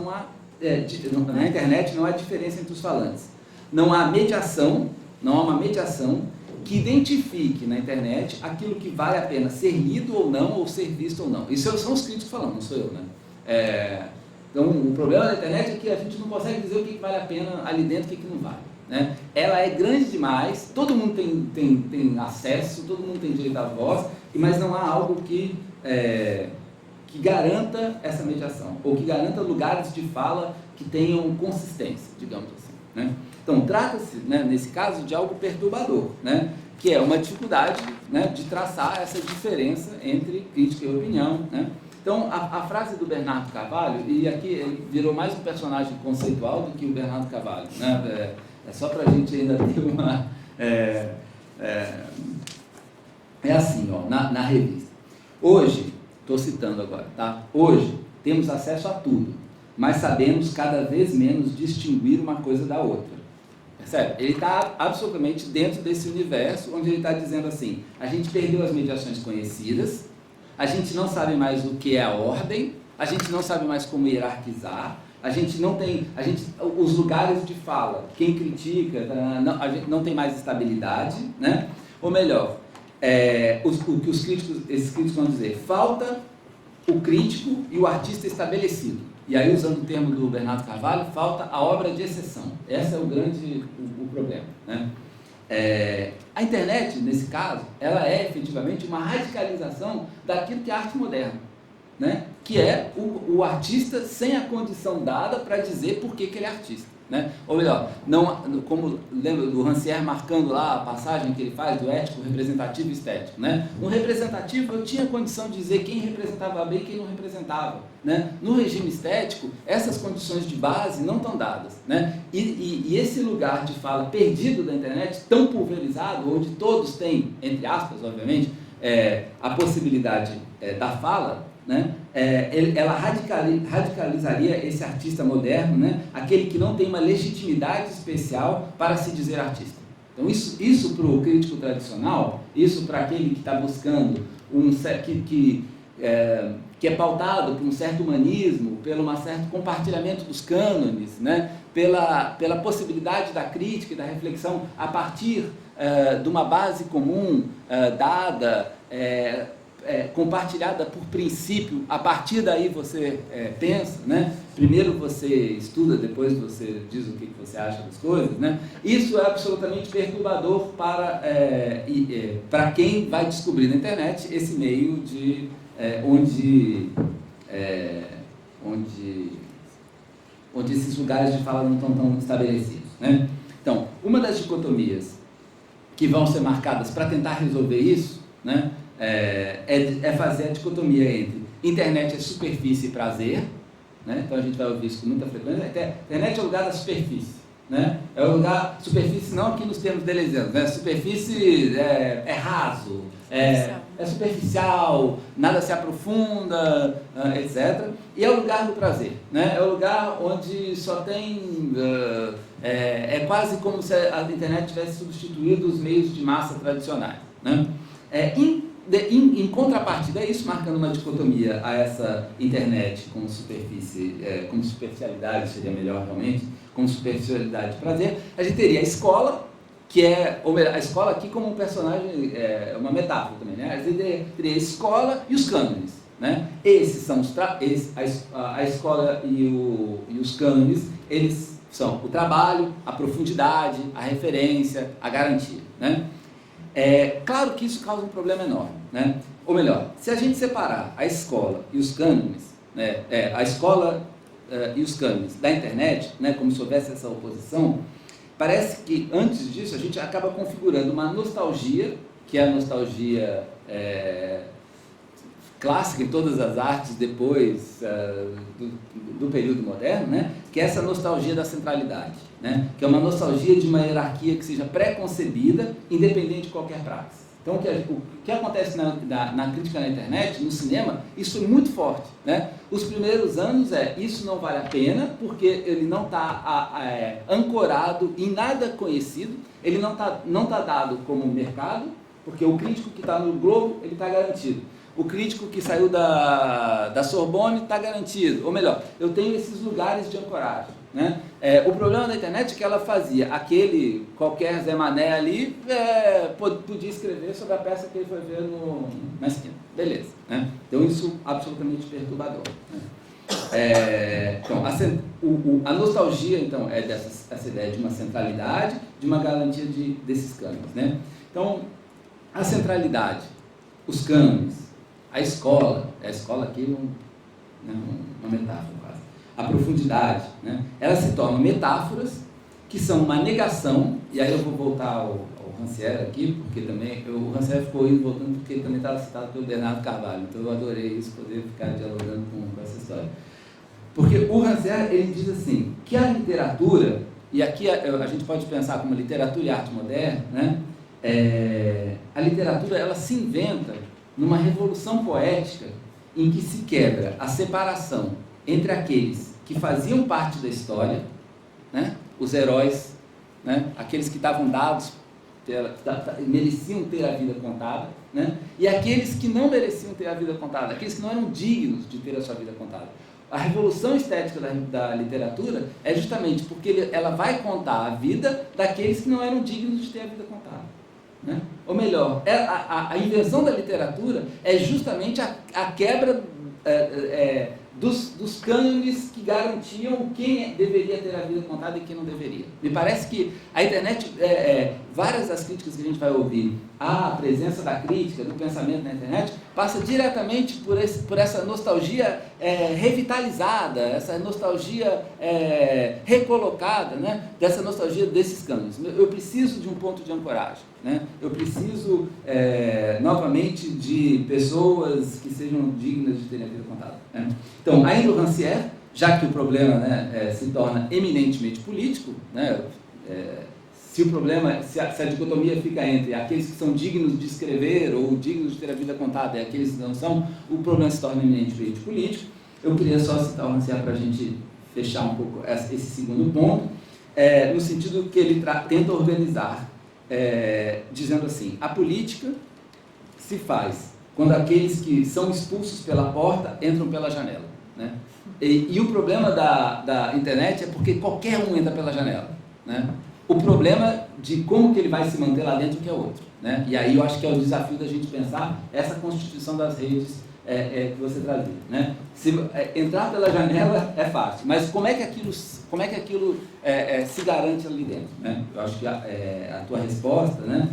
não há diferença entre os falantes. Não há uma mediação que identifique na internet aquilo que vale a pena ser lido ou não, ou ser visto ou não. Isso são os críticos falando, não sou eu. Né? Então, o problema da internet é que a gente não consegue dizer o que vale a pena ali dentro e o que não vale. Né? Ela é grande demais, todo mundo tem acesso, todo mundo tem direito à voz, mas não há algo que garanta essa mediação, ou que garanta lugares de fala que tenham consistência, digamos assim. Né? Então, trata-se, né, nesse caso, de algo perturbador, né, que é uma dificuldade, né, de traçar essa diferença entre crítica e opinião. Né? Então, a frase do Bernardo Carvalho, e aqui ele virou mais um personagem conceitual do que o Bernardo Carvalho, né? É só para a gente ainda ter uma... assim, ó, na revista. Hoje, estou citando agora, tá? Hoje, temos acesso a tudo, mas sabemos cada vez menos distinguir uma coisa da outra. Percebe? Ele está absolutamente dentro desse universo, onde ele está dizendo assim, a gente perdeu as mediações conhecidas, a gente não sabe mais o que é a ordem, a gente não sabe mais como hierarquizar, a gente não tem, os lugares de fala, quem critica, a gente não tem mais estabilidade, né? Ou melhor, o que esses críticos vão dizer, falta o crítico e o artista estabelecido. E aí, usando o termo do Bernardo Carvalho, falta a obra de exceção. Esse é o problema. Né? A internet, nesse caso, ela é efetivamente uma radicalização daquilo que é arte moderna. Né? Que é o artista sem a condição dada para dizer por que ele é artista. Né? Ou melhor, como lembra do Rancière marcando lá a passagem que ele faz do ético, representativo e estético. Né? No representativo eu tinha condição de dizer quem representava bem e quem não representava. Né? No regime estético, essas condições de base não estão dadas. Né? E esse lugar de fala perdido da internet, tão pulverizado, onde todos têm, entre aspas, obviamente, a possibilidade da fala, né? Ela radicalizaria esse artista moderno, né? Aquele que não tem uma legitimidade especial para se dizer artista. Então isso para o crítico tradicional, isso para aquele que está buscando que é pautado por um certo humanismo, pelo um certo compartilhamento dos cânones, né? pela possibilidade da crítica e da reflexão a partir de uma base comum dada, compartilhada por princípio, a partir daí você pensa, né? Primeiro você estuda, depois você diz o que você acha das coisas, né? Isso é absolutamente perturbador para quem vai descobrir na internet esse meio de onde esses lugares de fala não estão tão estabelecidos. Né? Então, uma das dicotomias que vão ser marcadas para tentar resolver isso, né, é fazer a dicotomia entre internet é superfície e prazer, né? Então a gente vai ouvir isso com muita frequência. Internet é o lugar da superfície, né? É o lugar, superfície não aqui nos termos deleuzianos, né? Superfície é raso, é superficial, nada se aprofunda, etc. E é o lugar do prazer, né? É o lugar onde só tem... é quase como se a internet tivesse substituído os meios de massa tradicionais, né? Em contrapartida a isso, marcando uma dicotomia a essa internet como superfície, como superficialidade seria melhor realmente, como superficialidade de prazer, a gente teria a escola, que ou melhor, a escola aqui como um personagem, uma metáfora também, né? A gente teria a escola e os cânones, né? Esses são a escola e os cânones, eles são o trabalho, a profundidade, a referência, a garantia, né? Claro que isso causa um problema enorme, né? Ou melhor, se a gente separar a escola e os cânones, né, a escola e os cânones da internet, né, como se houvesse essa oposição, parece que antes disso a gente acaba configurando uma nostalgia, que é a nostalgia clássica em todas as artes depois do período moderno, né? Que é essa nostalgia da centralidade, né? Que é uma nostalgia de uma hierarquia que seja pré-concebida, independente de qualquer praxe. Então, o que acontece na crítica na internet, no cinema, isso é muito forte, né? Os primeiros anos isso não vale a pena, porque ele não está ancorado em nada conhecido, ele não tá dado como mercado, porque o crítico que está no Globo, ele está garantido. O crítico que saiu da Sorbonne está garantido. Ou melhor, eu tenho esses lugares de ancoragem, né? O problema da internet é que ela fazia qualquer Zé Mané ali, podia escrever sobre a peça que ele foi ver na esquina. Beleza, né? Então isso é absolutamente perturbador, né? Então, a nostalgia, então, é essa ideia de uma centralidade, de uma garantia desses cânones, né? Então, a centralidade, os cânones, a escola aqui uma metáfora quase, a profundidade, né? Elas se tornam metáforas que são uma negação, e aí eu vou voltar ao Rancière aqui, porque também o Rancière ficou indo voltando porque ele também estava citado pelo Bernardo Carvalho, então eu adorei isso, poder ficar dialogando com essa história. Porque o Rancière, ele diz assim, que a literatura, e aqui a gente pode pensar como literatura e arte moderna, né? A literatura, ela se inventa numa revolução poética em que se quebra a separação entre aqueles que faziam parte da história, né? Os heróis, né? Aqueles que estavam dados, mereciam ter a vida contada, né? E aqueles que não mereciam ter a vida contada, aqueles que não eram dignos de ter a sua vida contada. A revolução estética da literatura é justamente porque ela vai contar a vida daqueles que não eram dignos de ter a vida contada, né? Ou melhor, a invenção da literatura é justamente a quebra dos cânones que garantiam quem deveria ter a vida contada e quem não deveria. Me parece que a internet, várias das críticas que a gente vai ouvir, a presença da crítica, do pensamento na internet, passa diretamente por essa nostalgia revitalizada, essa nostalgia recolocada, né? Dessa nostalgia desses cânones. Eu preciso de um ponto de ancoragem, né? Eu preciso, novamente, de pessoas que sejam dignas de terem a vida contada, né? Então, ainda o Rancière, já que o problema, né, se torna eminentemente político, né, se a dicotomia fica entre aqueles que são dignos de escrever ou dignos de ter a vida contada e aqueles que não são, o problema se torna eminentemente político. Eu queria só citar o Rancière para a gente fechar um pouco esse segundo ponto, no sentido que ele tenta organizar, dizendo assim, a política se faz quando aqueles que são expulsos pela porta entram pela janela, né? E o problema da internet é porque qualquer um entra pela janela, né? O problema de como que ele vai se manter lá dentro que é outro, né? E aí eu acho que é o desafio da gente pensar essa constituição das redes que você trazia, né? Entrar pela janela é fácil, mas como é que aquilo se garante ali dentro, né? Eu acho que a tua resposta, né,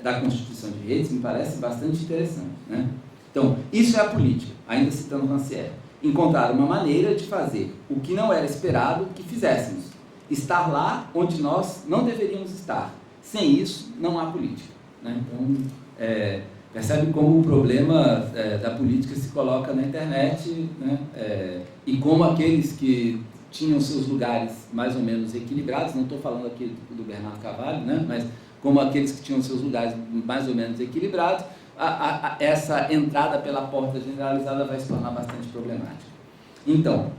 da constituição de redes me parece bastante interessante, né? Então, isso é a política, ainda citando Rancière. Encontrar uma maneira de fazer o que não era esperado que fizéssemos. Estar lá onde nós não deveríamos estar. Sem isso, não há política, né? Então, percebe como o problema da política se coloca na internet, né? E como aqueles que tinham seus lugares mais ou menos equilibrados, não estou falando aqui do Bernardo Carvalho, né? Mas como aqueles que tinham seus lugares mais ou menos equilibrados, essa entrada pela porta generalizada vai se tornar bastante problemática. Então,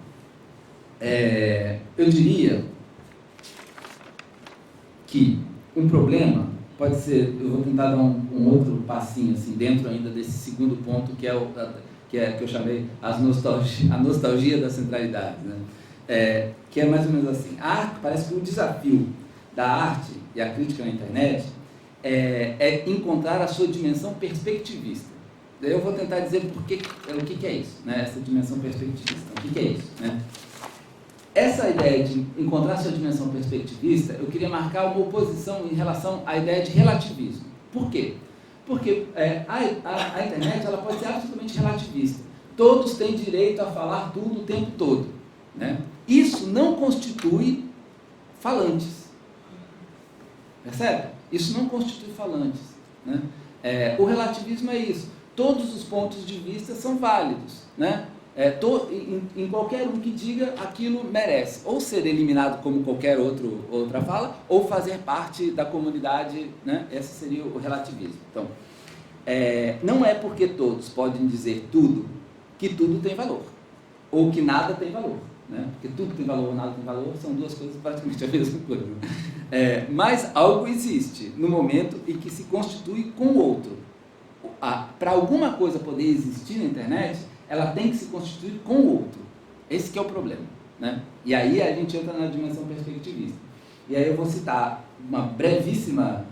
eu diria que um problema pode ser, eu vou tentar dar um outro passinho assim, dentro ainda desse segundo ponto, que eu chamei a nostalgia da centralidade, né? Que é mais ou menos assim, parece que o desafio da arte e a crítica na internet é encontrar a sua dimensão perspectivista. Daí eu vou tentar dizer o que é isso, né? Essa dimensão perspectivista, o que é isso, né? Essa ideia de encontrar sua dimensão perspectivista, eu queria marcar uma oposição em relação à ideia de relativismo. Por quê? Porque a internet ela pode ser absolutamente relativista. Todos têm direito a falar tudo o tempo todo, né? Isso não constitui falantes. Percebe? Isso não constitui falantes, né? O relativismo é isso. Todos os pontos de vista são válidos, né? Em qualquer um que diga aquilo merece ou ser eliminado como qualquer outra fala, ou fazer parte da comunidade, né? Esse seria o relativismo. Então, não é porque todos podem dizer tudo que tudo tem valor, ou que nada tem valor, né? Porque tudo tem valor ou nada tem valor são duas coisas praticamente a mesma coisa. Mas algo existe no momento em que se constitui com o outro. Para alguma coisa poder existir na internet, ela tem que se constituir com o outro. Esse que é o problema, né? E aí a gente entra na dimensão perspectivista. E aí eu vou citar uma brevíssima,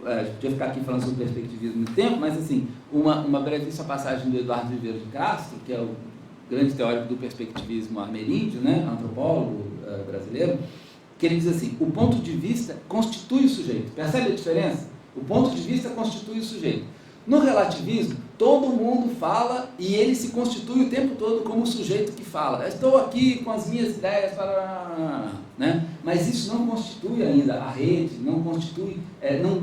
a gente podia ficar aqui falando sobre perspectivismo muito tempo, mas assim, uma brevíssima passagem do Eduardo Viveiro de Castro, que é o grande teórico do perspectivismo ameríndio, né? Antropólogo brasileiro, que ele diz assim: o ponto de vista constitui o sujeito. Percebe a diferença? O ponto de vista constitui o sujeito. No relativismo, todo mundo fala e ele se constitui o tempo todo como o sujeito que fala. Estou aqui com as minhas ideias para... né? Mas isso não constitui ainda a rede, não constitui,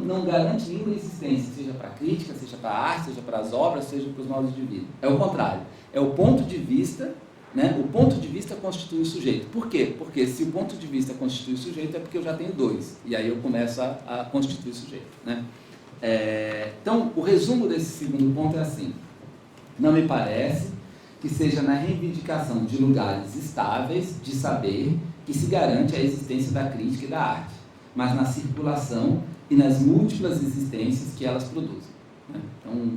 não garante nenhuma existência, seja para a crítica, seja para a arte, seja para as obras, seja para os modos de vida. É o contrário. É o ponto de vista, né? O ponto de vista constitui o sujeito. Por quê? Porque se o ponto de vista constitui o sujeito é porque eu já tenho dois. E aí eu começo a constituir o sujeito, né? Então, o resumo desse segundo ponto é assim: não me parece que seja na reivindicação de lugares estáveis de saber que se garante a existência da crítica e da arte, mas na circulação e nas múltiplas existências que elas produzem, né? Então,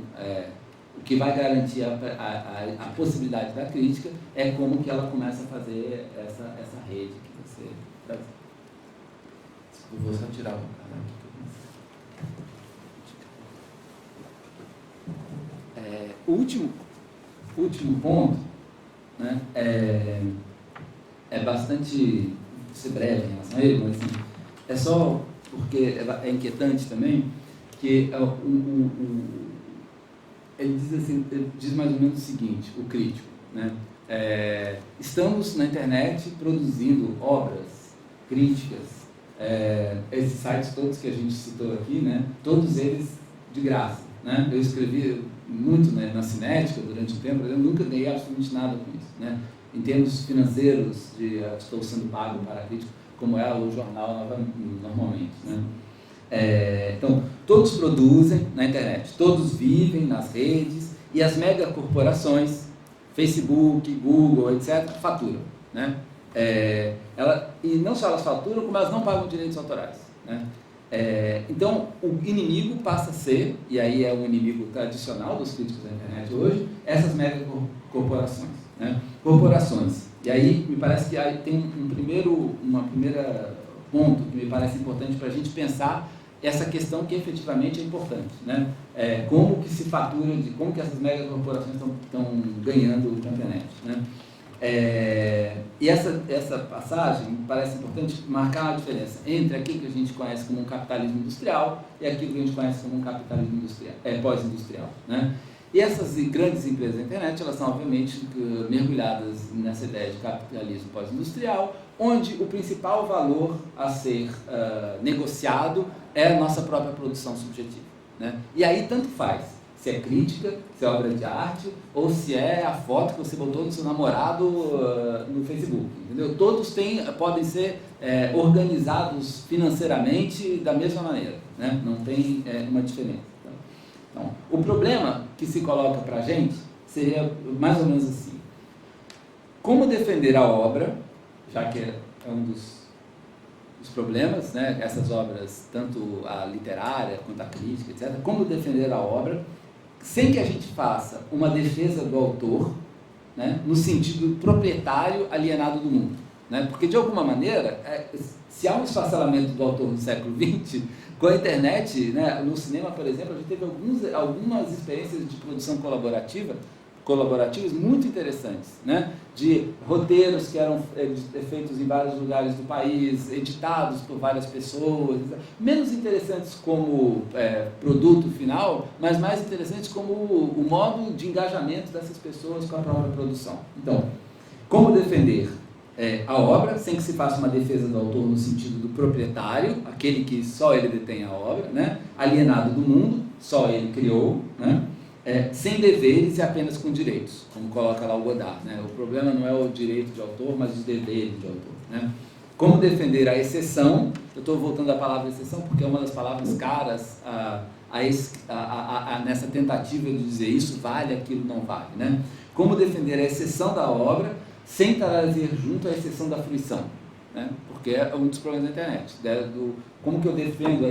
o que vai garantir a possibilidade da crítica é como que ela começa a fazer essa rede que você traz. Eu vou só tirar o cara aqui. O último ponto, né, é bastante, vou ser breve em relação a ele, mas assim, é só porque é inquietante também, que ele diz mais ou menos o seguinte, o crítico, né, estamos na internet produzindo obras, críticas, esses sites todos que a gente citou aqui, né, todos eles de graça, né? Eu escrevi muito, né, na Cinética durante um tempo, eu nunca ganhei absolutamente nada com isso, né? Em termos financeiros, estou sendo pago para a crítica, como é o jornal normalmente, né? Então, todos produzem na internet, todos vivem nas redes, e as megacorporações, Facebook, Google, etc., faturam, né? E não só elas faturam, como elas não pagam direitos autorais, né? Então, o inimigo passa a ser, e aí é o inimigo tradicional dos críticos da internet hoje, essas megacorporações, né? Corporações. E aí, me parece que aí tem uma primeira ponto que me parece importante para a gente pensar essa questão que efetivamente é importante, né? Como que se fatura, como que essas megacorporações estão ganhando na internet, né? E essa passagem me parece importante marcar a diferença entre aquilo que a gente conhece como um capitalismo industrial e aquilo que a gente conhece como um capitalismo pós-industrial, né? E essas grandes empresas da internet, elas são obviamente mergulhadas nessa ideia de capitalismo pós-industrial, onde o principal valor a ser negociado é a nossa própria produção subjetiva, né? E aí tanto faz se é crítica, se é obra de arte, ou se é a foto que você botou do seu namorado no Facebook, entendeu? Todos podem ser organizados financeiramente da mesma maneira, né? Não tem uma diferença. Então, o problema que se coloca para a gente seria mais ou menos assim: como defender a obra, já que é um dos problemas, né? Essas obras, tanto a literária quanto a crítica, etc., como defender a obra sem que a gente faça uma defesa do autor, né, no sentido proprietário alienado do mundo, né? Porque, de alguma maneira, se há um esfacelamento do autor no século XX, com a internet, né, no cinema, por exemplo, a gente teve algumas experiências de produção colaborativas muito interessantes, né? de roteiros que eram feitos em vários lugares do país, editados por várias pessoas, menos interessantes como produto final, mas mais interessantes como o modo de engajamento dessas pessoas com a própria produção. Então, como defender a obra, sem que se faça uma defesa do autor no sentido do proprietário, aquele que só ele detém a obra, né? Alienado do mundo, só ele criou, né? Sem deveres e apenas com direitos, como coloca lá o Godard, né? O problema não é o direito de autor, mas os deveres de autor, né? Como defender a exceção, eu estou voltando à palavra exceção porque é uma das palavras caras nessa tentativa de dizer isso vale, aquilo não vale, né? Como defender a exceção da obra sem trazer junto a exceção da fruição, né? Porque é um dos problemas da internet, né? Como que eu defendo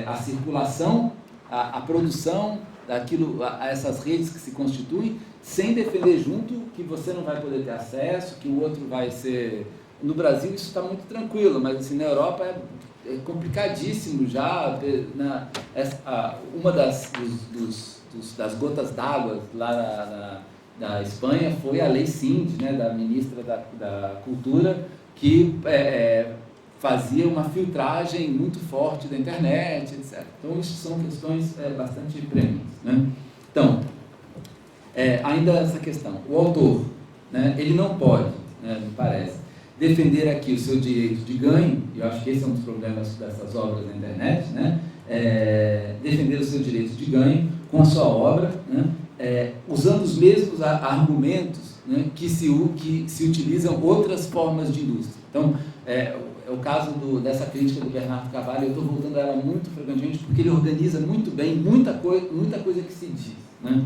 a circulação, a produção, essas redes que se constituem, sem defender junto que você não vai poder ter acesso, que o outro vai ser... No Brasil isso está muito tranquilo, mas assim, na Europa é complicadíssimo já. Uma das gotas d'água lá da Espanha foi a Lei Cindy, né, da ministra da Cultura, que fazia uma filtragem muito forte da internet, etc. Então, isso são questões bastante prementes, né? Então, ainda essa questão. O autor, né, ele não pode, né, me parece, defender aqui o seu direito de ganho, e eu acho que esse é um dos problemas dessas obras na internet, né? Defender o seu direito de ganho com a sua obra, né? Usando os mesmos argumentos, né, que se utilizam outras formas de indústria. Então, é o caso dessa crítica do Bernardo Carvalho, eu estou voltando a ela muito frequentemente, porque ele organiza muito bem muita coisa que se diz, né?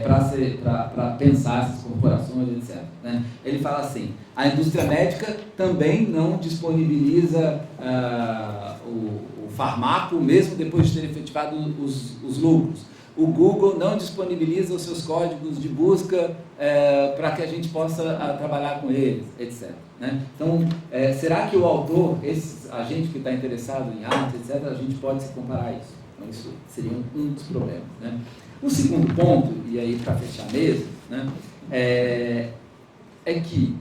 Para pensar essas corporações, etc. Né? Ele fala assim: a indústria médica também não disponibiliza o farmaco, mesmo depois de ter efetivado os lucros. O Google não disponibiliza os seus códigos de busca para que a gente possa trabalhar com eles, etc. Né? Então, será que o autor, a gente que está interessado em arte, etc., a gente pode se comparar a isso? Então, isso seria um dos problemas. Né? O segundo ponto, e aí para fechar mesmo, né, é que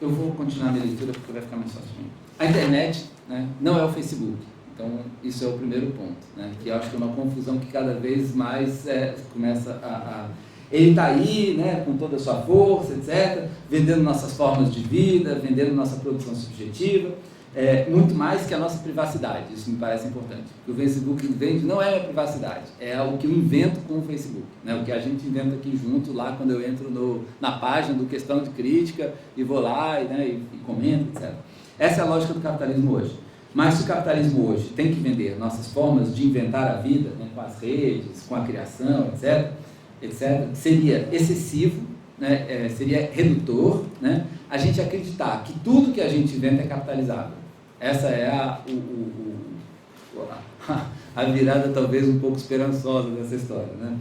eu vou continuar a minha leitura porque vai ficar mais fácil. A internet, né, não é o Facebook. Então, isso é o primeiro ponto, né, que eu acho que é uma confusão que cada vez mais começa Ele está aí, né, com toda a sua força, etc., vendendo nossas formas de vida, vendendo nossa produção subjetiva, muito mais que a nossa privacidade. Isso me parece importante. O que o Facebook vende não é a privacidade, é o que eu invento com o Facebook, né, o que a gente inventa aqui junto, lá quando eu entro na página do Questão de Crítica e vou lá e comento, etc. Essa é a lógica do capitalismo hoje. Mas se o capitalismo hoje tem que vender nossas formas de inventar a vida, né, com as redes, com a criação, etc., seria excessivo, né, seria redutor, né, a gente acreditar que tudo que a gente inventa é capitalizável. Essa é a virada talvez um pouco esperançosa dessa história, né?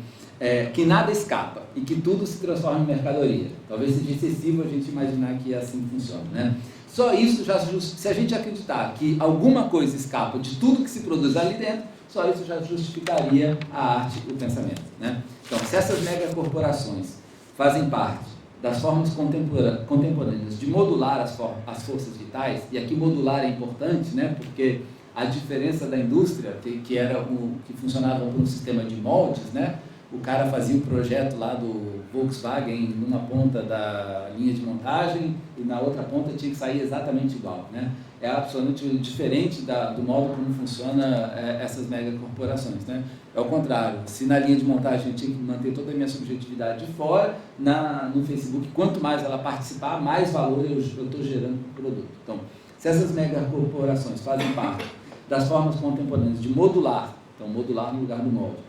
Que nada escapa e que tudo se transforma em mercadoria. Talvez seja excessivo a gente imaginar que assim funciona, né? Só isso se a gente acreditar que alguma coisa escapa de tudo que se produz ali dentro, só isso já justificaria a arte e o pensamento, né? Então, se essas megacorporações fazem parte das formas contemporâneas de modular as forças vitais, e aqui modular é importante, né, porque a diferença da indústria, que funcionava por um sistema de moldes, né, o cara fazia o projeto lá do Volkswagen numa ponta da linha de montagem e na outra ponta tinha que sair exatamente igual, né? É absolutamente diferente do modo como funciona essas megacorporações, né? É o contrário, se na linha de montagem eu tinha que manter toda a minha subjetividade de fora, no Facebook, quanto mais ela participar, mais valor eu estou gerando para o produto. Então, se essas megacorporações fazem parte das formas contemporâneas de modular, então modular no lugar do molde,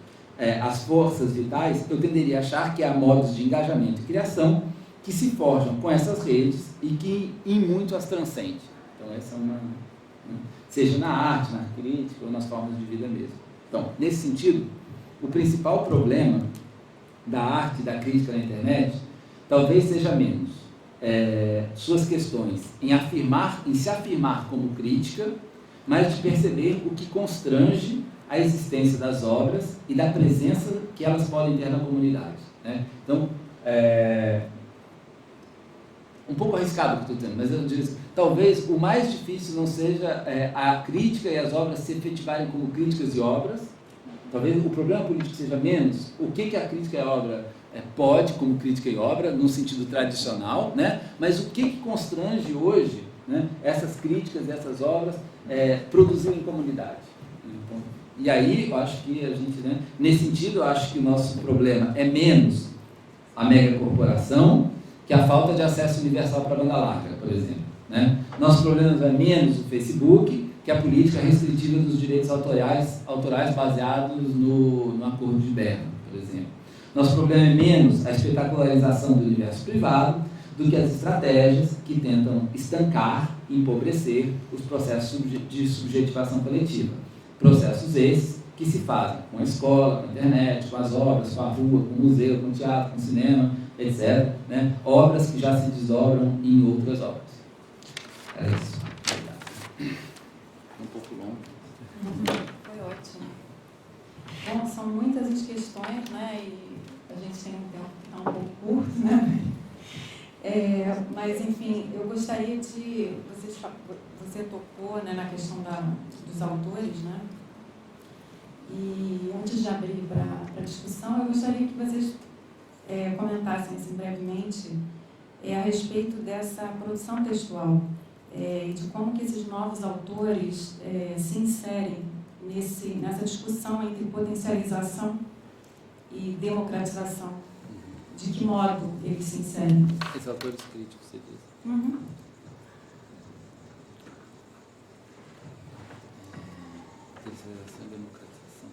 as forças vitais, eu tenderia a achar que há modos de engajamento e criação que se forjam com essas redes e que em muito as transcende. Então essa é seja na arte, na crítica ou nas formas de vida mesmo. Então, nesse sentido, o principal problema da arte e da crítica na internet talvez seja menos suas questões em se afirmar como crítica, mas de perceber o que constrange a existência das obras e da presença que elas podem ter na comunidade, né? Então, um pouco arriscado o que estou dizendo, mas eu digo, talvez o mais difícil não seja a crítica e as obras se efetivarem como críticas e obras. Talvez o problema político seja menos o que a crítica e a obra pode, como crítica e obra, no sentido tradicional, né? Mas o que constrange hoje, né, essas críticas e essas obras produzirem em comunidade. Então, e aí, eu acho que a gente, né, nesse sentido, eu acho que o nosso problema é menos a megacorporação que a falta de acesso universal para a banda larga, por exemplo. Né? Nosso problema é menos o Facebook que a política restritiva dos direitos autorais baseados no Acordo de Berna, por exemplo. Nosso problema é menos a espetacularização do universo privado do que as estratégias que tentam estancar e empobrecer os processos de subjetivação coletiva. Processos esses que se fazem com a escola, com a internet, com as obras, com a rua, com o museu, com o teatro, com o cinema, etc. Né? Obras que já se desdobram em outras obras. É isso. Um pouco longo. Foi ótimo. Bom, são muitas as questões, né? E a gente tem um tempo que está um pouco curto, né? Mas, enfim, eu gostaria de... Você tocou, né, na questão dos autores, né? E antes de abrir para a discussão, eu gostaria que vocês comentassem assim, brevemente a respeito dessa produção textual e de como que esses novos autores se inserem nessa discussão entre potencialização e democratização. De que modo eles se inserem? Esses autores críticos, você diz. Uhum. Potencialização e democratização.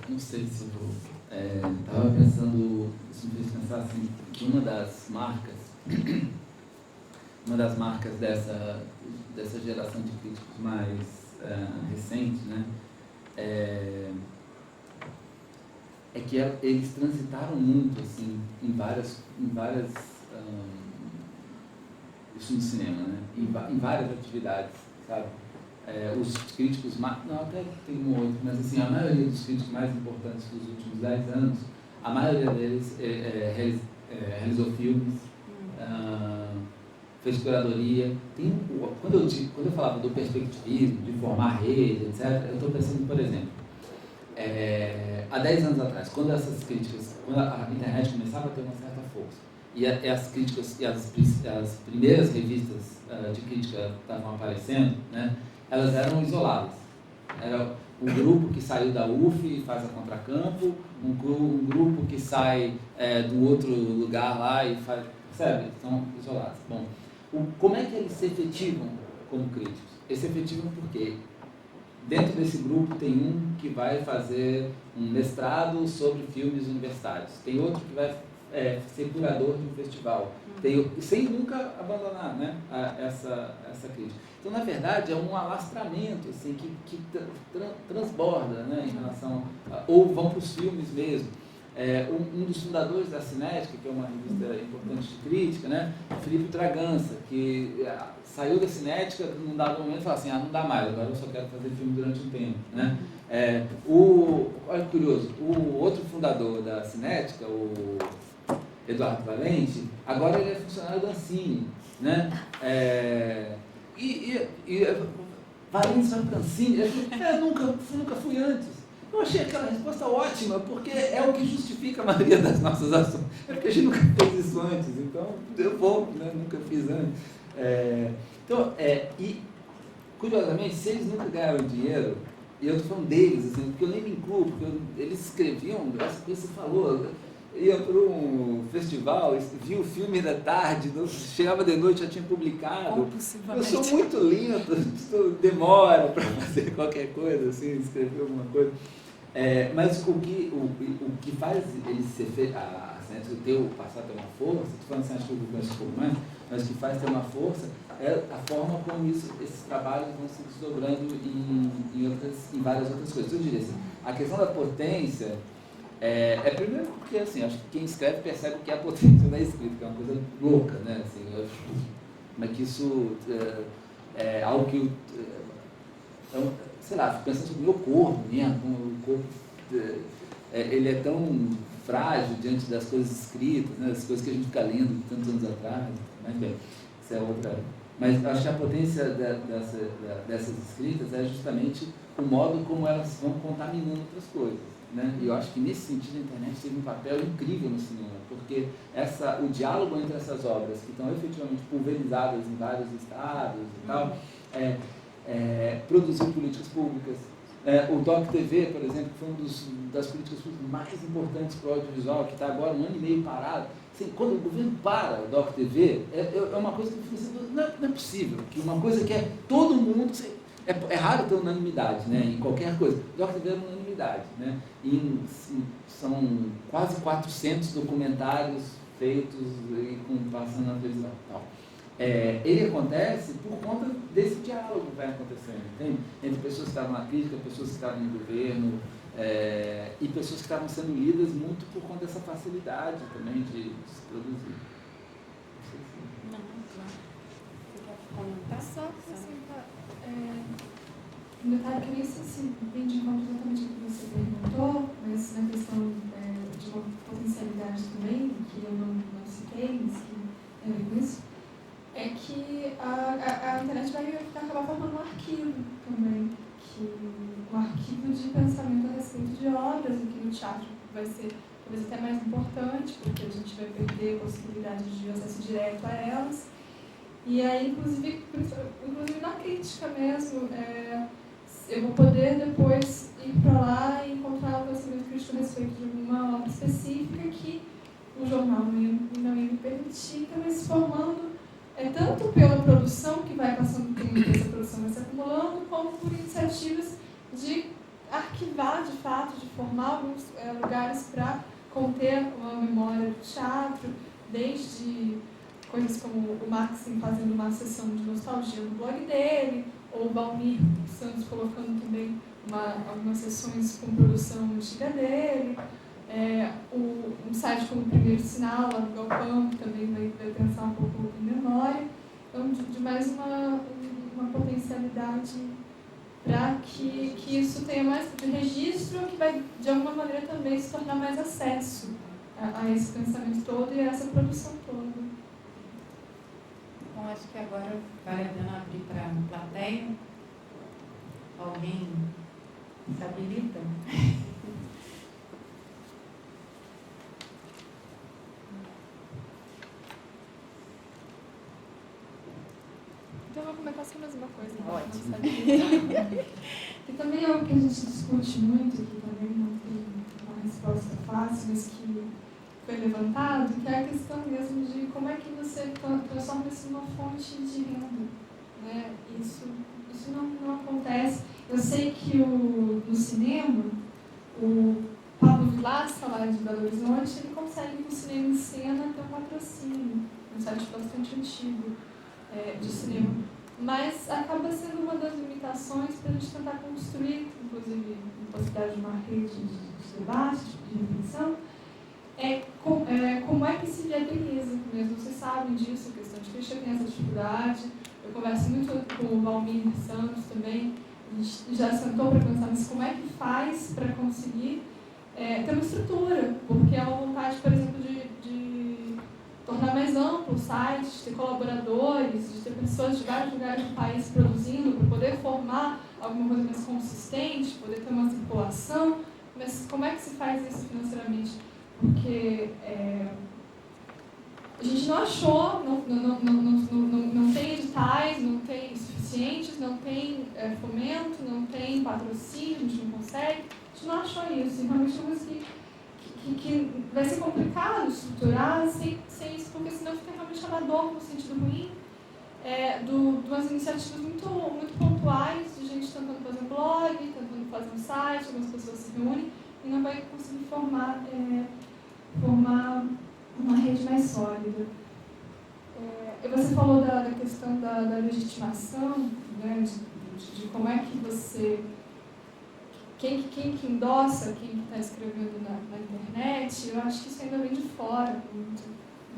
Não sei se eu vou... Estava pensando, isso me fez pensar assim, que uma das marcas dessa geração de críticos mais recente, né, é que eles transitaram muito assim, em várias isso no cinema, né, em várias atividades, sabe? Os críticos, não, até tem um outro, mas assim, a maioria dos críticos mais importantes dos últimos 10 anos, a maioria deles realizou filmes, fez curadoria. Quando eu falava do perspectivismo, de formar rede, etc., eu estou pensando, por exemplo, há 10 anos atrás, quando a internet começava a ter uma certa força, e as críticas e as primeiras revistas de crítica estavam aparecendo, né, elas eram isoladas. Era um grupo que saiu da UF e faz a contracampo, um grupo que sai do outro lugar lá e faz... Percebe? Estão isolados. Bom, como é que eles se efetivam como críticos? Eles se efetivam porque dentro desse grupo tem um que vai fazer um mestrado sobre filmes universitários, tem outro que vai ser curador de um festival, sem nunca abandonar, né, essa crítica. Então, na verdade, é um alastramento assim, que transborda, né, em relação ou vão para os filmes mesmo. Um dos fundadores da Cinética, que é uma revista importante de crítica, né, Filipe Bragança, que saiu da Cinética num dado momento e falou assim, não dá mais, agora eu só quero fazer filme durante um tempo. Né? Olha que curioso, o outro fundador da Cinética, o Eduardo Valente, agora ele é funcionário da Ancine. Né? Valente vai para a Ancine, ele falou, nunca fui antes. Eu achei aquela resposta ótima, porque é o que justifica a maioria das nossas ações. É porque a gente nunca fez isso antes, então eu vou, né? Nunca fiz antes. E curiosamente, se eles nunca ganharam dinheiro, e eu estou falando deles, assim, porque eu nem me incluo, porque eles escreviam, essa coisa que você falou, ia para um festival, via o filme da tarde, chegava de noite, já tinha publicado. Eu sou muito lento, demora para fazer qualquer coisa, assim, escrever alguma coisa. Mas o que faz ele ser a Cinética passar a ter uma força, estou falando assim, acho que eu conheço um pouco mais, mas o que faz ter uma força é a forma como esses trabalhos vão se desdobrando em várias outras coisas. Eu diria assim, a questão da potência primeiro porque, assim, acho que quem escreve percebe que é a potência da escrita, que é uma coisa louca, né? Assim, como é que isso é algo que... sei lá, fico pensando sobre o meu corpo mesmo, como o corpo ele é tão frágil diante das coisas escritas, né, das coisas que a gente fica lendo de tantos anos atrás, mas bem, isso é outra. Mas acho que a potência dessas escritas é justamente o modo como elas vão contaminando outras coisas, né? E eu acho que nesse sentido a internet teve um papel incrível no cinema, porque o diálogo entre essas obras que estão efetivamente pulverizadas em vários estados e tal, produziu políticas públicas. O DOC TV, por exemplo, que foi uma das políticas públicas mais importantes para o audiovisual, que está agora 1 ano e meio parado. Assim, quando o governo para o DOC TV, é uma coisa que eu fico assim, não é possível, que uma coisa que é todo mundo... É raro ter unanimidade, né, em qualquer coisa. O DOC TV é unanimidade, né? São quase 400 documentários feitos e passando na televisão e tal. Ele acontece por conta desse diálogo que vai acontecendo, entende? Entre pessoas que estavam na crítica, pessoas que estavam no governo, e pessoas que estavam sendo lidas muito por conta dessa facilidade também de se produzir. Não, claro. Você quer comentar? Só acrescentar um detalhe que eu nem sei se vem de encontro exatamente o que você perguntou, mas na questão de uma potencialidade também, que eu não citei, mas que tem a ver com isso, é que a internet vai acabar formando um arquivo também, um arquivo de pensamento a respeito de obras, em que o teatro vai ser talvez até mais importante, porque a gente vai perder a possibilidade de acesso direto a elas. E aí, inclusive na crítica mesmo, eu vou poder depois ir para lá e encontrar o pensamento crítico a respeito de alguma obra específica que o jornal não ia me permitir, então se formando tanto pela produção que vai passando o tempo, essa produção vai se acumulando, como por iniciativas de arquivar, de fato, de formar alguns lugares para conter uma memória do teatro, desde coisas como o Maxim fazendo uma sessão de nostalgia no blog dele, ou o Valmir Santos colocando também algumas sessões com produção antiga dele, um site como o Primeiro Sinal, lá no Galpão, que também vai pensar um pouco em memória. Então, de mais uma potencialidade para que isso tenha mais de registro, que vai, de alguma maneira, também se tornar mais acesso a esse pensamento todo e a essa produção toda. Bom, acho que agora vale a pena abrir para a plateia. Alguém se habilita? Então, eu vou comentar só mais uma coisa. Ótimo. Que também é algo que a gente discute muito, que também não tem uma resposta fácil, mas que foi levantado, que é a questão mesmo de como é que você transforma isso numa fonte de renda. Né? Isso não acontece. Eu sei que no cinema, o Pablo Vilaça, lá de Belo Horizonte, ele consegue, no cinema em cena, ter um patrocínio, um site bastante antigo de cinema. Mas acaba sendo uma das limitações para a gente tentar construir, inclusive, a possibilidade de uma rede de debate, de reflexão, como é que se viabiliza mesmo. Vocês sabem disso, a questão de crítica tem essa dificuldade. Eu converso muito com o Valmir Santos também, a gente já sentou para pensar, mas como é que faz para conseguir ter uma estrutura? Porque é uma vontade, por exemplo, de tornar mais amplo o site, de ter colaboradores, de ter pessoas de vários lugares do país produzindo, para poder formar alguma coisa mais consistente, poder ter uma circulação. Mas como é que se faz isso financeiramente? Porque a gente não achou, não tem editais, não tem suficientes, não tem fomento, não tem patrocínio, a gente não consegue. A gente não achou isso. E realmente é uma coisa que vai ser complicado estruturar sem isso, porque senão fica realmente amador no sentido ruim, de umas iniciativas muito, muito pontuais, de gente tentando fazer um blog, tentando fazer um site, algumas pessoas se reúnem e não vai conseguir formar uma rede mais sólida. Você falou da questão da legitimação, né, de como é que você... Quem que endossa, quem que está escrevendo na internet, eu acho que isso ainda vem de fora muito.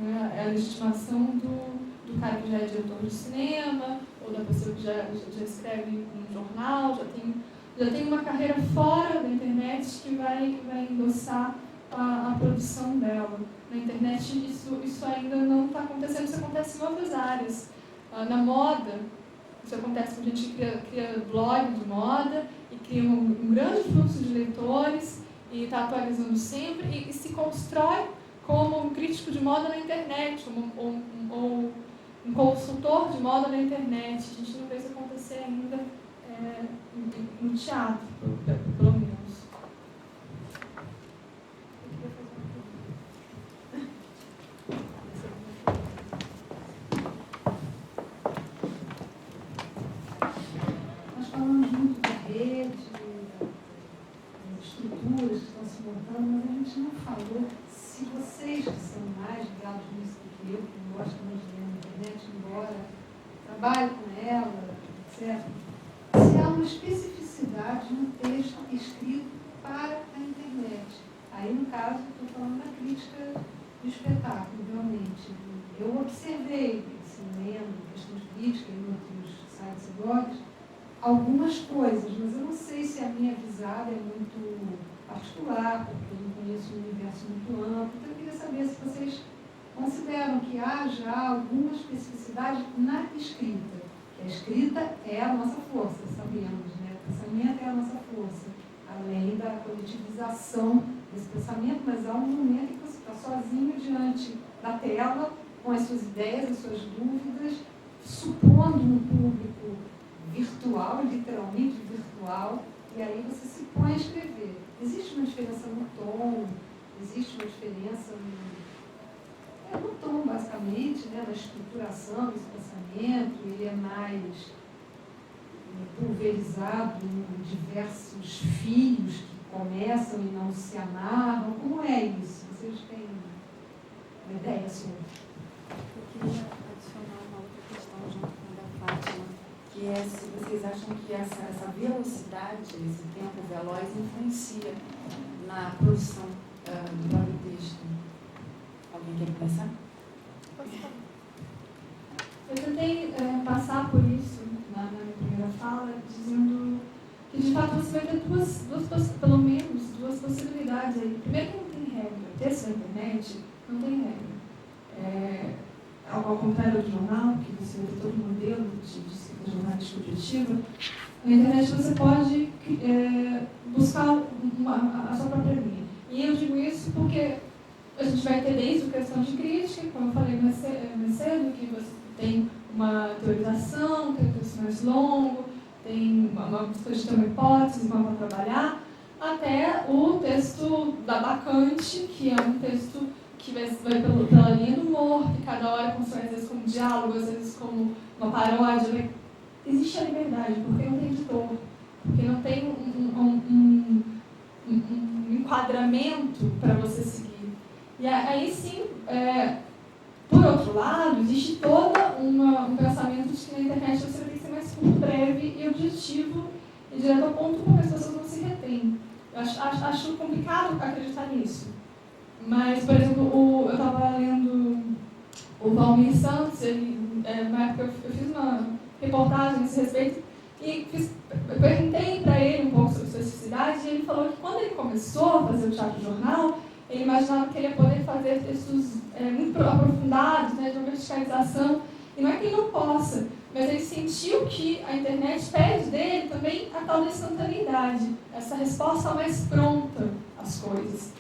Né? É a legitimação do cara que já é diretor de cinema, ou da pessoa que já escreve um jornal, já tem já tem uma carreira fora da internet que vai endossar a produção dela. Na internet isso ainda não está acontecendo, isso acontece em outras áreas. Na moda, isso acontece quando a gente cria blog de moda e cria um grande fluxo de leitores e está atualizando sempre e se constrói como um crítico de moda na internet, ou um consultor de moda na internet. A gente não vê isso acontecer ainda no teatro, pelo menos. Nós falamos muito da rede, das estruturas que estão se montando, mas a gente não falou se vocês, que são mais ligados nisso do que eu, que não gosto muito de ler na internet, embora trabalhe com ela, etc., se há uma especificidade no texto escrito para a internet. Aí, no caso, estou falando da crítica do espetáculo, realmente. Eu observei, assim, lendo questões de crítica em outros sites e blogs, algumas coisas, mas eu não sei se a minha visada é muito particular, porque eu não conheço um universo muito amplo. Então, eu queria saber se vocês consideram que há já alguma especificidade na escrita. Que a escrita é a nossa força, sabemos, né? O pensamento é a nossa força, além da coletivização desse pensamento, mas há um momento em que você está sozinho diante da tela, com as suas ideias, as suas dúvidas, supondo um público virtual, literalmente virtual, e aí você se põe a escrever. Existe uma diferença no tom, existe uma diferença no tom, basicamente, né, na estruturação desse pensamento. Ele é mais pulverizado em diversos fios que começam e não se amarram. Como é isso? Vocês têm uma ideia sobre? Eu queria adicionar uma outra questão junto com a da Fátima, que é se vocês acham que essa velocidade, esse tempo veloz, influencia na produção do próprio texto. Alguém quer começar? Eu tentei passar por isso na minha primeira fala, dizendo que, de fato, você vai ter pelo menos duas possibilidades aí. Primeiro, que não tem regra. O texto na internet não tem regra. Ao contrário do jornal, que você vai ter todo o modelo de escrita jornalística objetiva, na internet você pode buscar a sua própria linha. E eu digo isso porque a gente vai ter desde a questão de crítica, como eu falei mais cedo, que você tem uma teorização, tem um texto mais longo, tem uma questão de ter uma hipótese, como trabalhar, até o texto da Bacante, que é um texto que vai pela linha do humor, que cada hora constrói, às vezes, como diálogo, às vezes como uma paródia. Existe a liberdade, porque não tem editor, porque não tem um enquadramento para você seguir. E aí sim, por outro lado, existe todo um pensamento de que na internet você tem que ser mais curto, breve e objetivo e direto ao ponto, porque as pessoas não se retêm. Eu acho complicado acreditar nisso. Mas, por exemplo, eu estava lendo o Valmir Santos, na época eu fiz uma reportagem a esse respeito e perguntei para ele um pouco sobre especificidade, e ele falou que quando ele começou a fazer o teatro jornal, ele imaginava que ele ia poder fazer textos muito aprofundados, né, de uma verticalização, e não é que ele não possa, mas ele sentiu que a internet pede dele também a tal da instantaneidade, essa resposta mais pronta às coisas.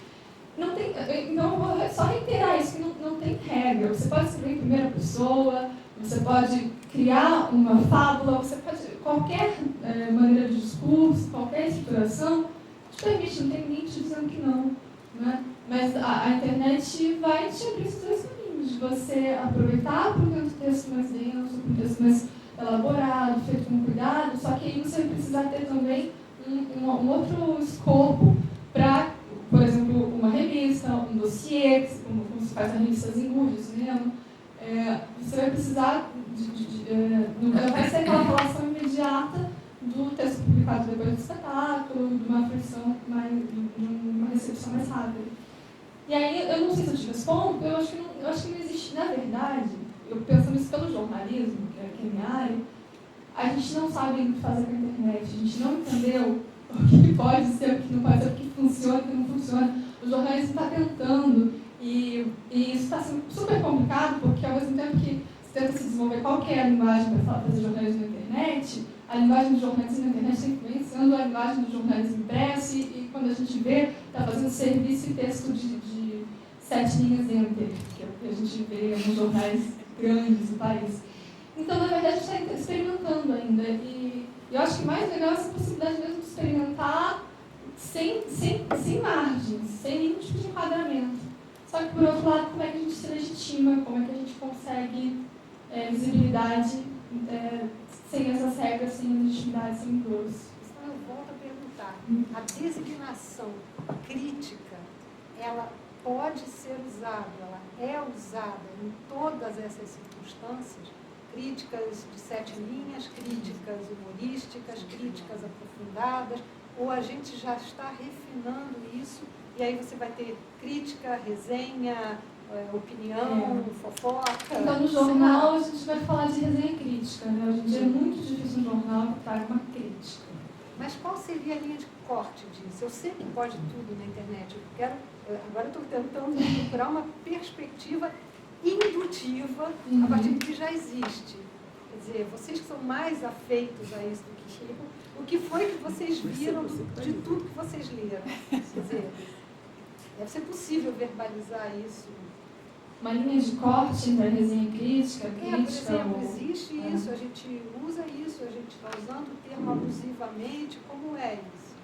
Não tem, então eu vou só reiterar isso, que não tem regra. Você pode escrever em primeira pessoa, você pode criar uma fábula, você pode, qualquer maneira de discurso, qualquer estruturação, te permite, não tem ninguém te dizendo que não, né? Mas a internet vai te abrir esses dois caminhos, de você aproveitar para um texto mais denso, para um texto mais elaborado, feito com cuidado, só que aí você vai precisar ter também um outro escopo para, por exemplo, uma revista, um dossiê, como se faz na revista Zingu, de cinema. Você vai precisar não vai ser aquela relação imediata do texto publicado depois do espetáculo, de uma fruição de uma recepção mais rápida. E aí, eu não sei se eu te respondo, eu acho que não existe, na verdade, eu pensando isso pelo jornalismo, que é a minha área, a gente não sabe o que fazer com a internet. internet, a gente não entendeu o que pode ser, o que não pode ser, o que funciona, o que não funciona. O jornalismo está tentando, e isso está sendo super complicado, porque ao mesmo tempo que você tenta se desenvolver qual que é a linguagem para fazer jornalismo na internet, a linguagem do jornalismo na internet está influenciando a linguagem do jornalismo impresso, e quando a gente vê, está fazendo serviço e texto de 7 linhas enter, que é o que a gente vê nos jornais grandes do país. Então, na verdade, a gente está experimentando ainda. E eu acho que mais legal é essa possibilidade mesmo de experimentar sem margens, sem nenhum tipo de enquadramento. Só que, por outro lado, como é que a gente se legitima, como é que a gente consegue visibilidade sem essas regras, sem legitimidade, sem endosso. Então, eu volto a perguntar. A designação crítica, ela pode ser usada, ela é usada em todas essas circunstâncias? Críticas de 7 linhas, críticas humorísticas, críticas aprofundadas, ou a gente já está refinando isso, e aí você vai ter crítica, resenha, opinião, fofoca? Então, no jornal, a gente vai falar de resenha crítica, né? Hoje em dia é muito difícil no jornal que traga uma crítica. Mas qual seria a linha de corte disso? Eu sei que pode tudo na internet, agora eu estou tentando procurar uma perspectiva indutiva a partir do que já existe. Quer dizer, vocês que são mais afeitos a isso do que eu, o que foi que vocês viram de tudo que vocês leram? Quer dizer, deve ser possível verbalizar isso. Uma linha de corte entre a resenha crítica, por exemplo, existe isso, a gente usa isso, a gente está usando o termo abusivamente, como é isso?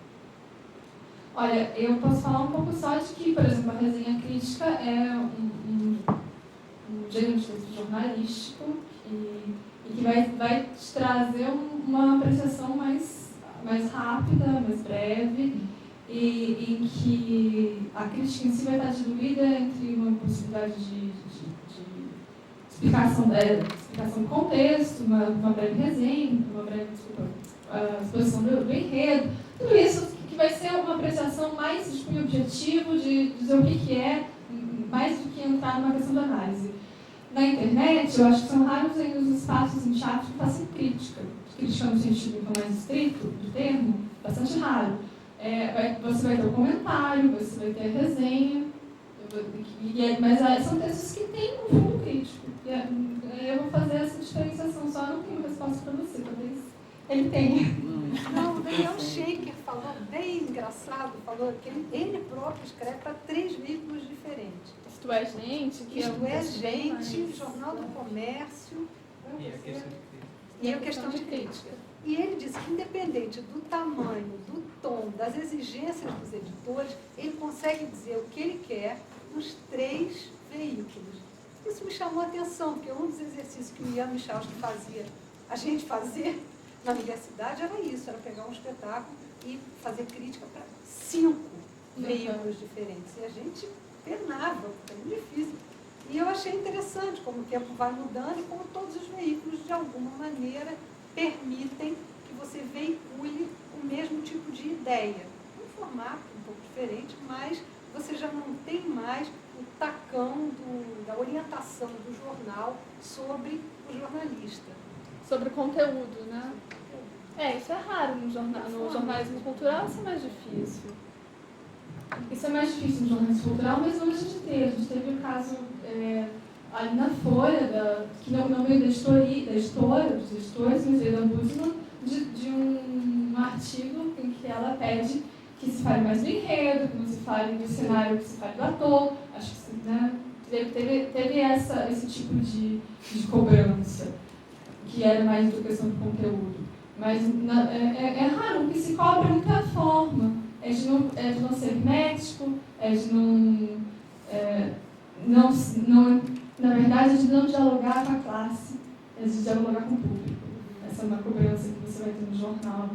Olha, eu posso falar um pouco só de que, por exemplo, a resenha crítica é um gênero de texto jornalístico e que vai te trazer uma apreciação mais rápida, mais breve, e em que a crítica em si vai estar diluída entre uma possibilidade de explicação do contexto, uma breve resenha, uma breve exposição do enredo, tudo isso que vai ser uma apreciação mais de cunho objetivo, de dizer o que é, mais do que entrar numa questão da análise. Na internet, eu acho que são raros ainda os espaços em chat que façam crítica no sentido mais estrito do termo, bastante raro. Você vai ter o comentário, você vai ter a resenha, mas são textos que têm um fundo crítico. Eu vou fazer essa diferenciação, só não tenho resposta para você, talvez ele tenha. Não, o Daniel Shaker falou bem engraçado, falou que ele próprio escreve para 3 veículos diferentes. Isto é Gente, Isto é Gente, Jornal do Comércio e a questão de crítica. E ele disse que, independente do tamanho, do tom, das exigências dos editores, ele consegue dizer o que ele quer nos 3 veículos. Isso me chamou a atenção, porque um dos exercícios que o Ian Michalski fazia, a gente fazer na universidade, era isso, era pegar um espetáculo e fazer crítica para 5 veículos diferentes. E a gente penava, porque era muito difícil. E eu achei interessante como o tempo vai mudando e como todos os veículos, de alguma maneira, permitem que você veicule o mesmo tipo de ideia. Um formato um pouco diferente, mas você já não tem mais o tacão da orientação do jornal sobre o jornalista. Sobre o conteúdo, né? Isso é raro no jornalismo cultural, isso é mais difícil. Isso é mais difícil no jornalismo cultural, mas hoje a gente teve o caso ali na Folha, que não veio da editora, dos editores, mas veio da Busman, de um artigo em que ela pede que se fale mais do enredo, que não se fale do cenário, que se fale do ator. Acho que teve esse tipo de cobrança, que era mais do questão do conteúdo. Mas é raro, o que se cobra é muita forma. É de não ser hermético, é de na verdade, é de não dialogar com a classe, é de dialogar com o público. Essa é uma cobrança que você vai ter no jornal.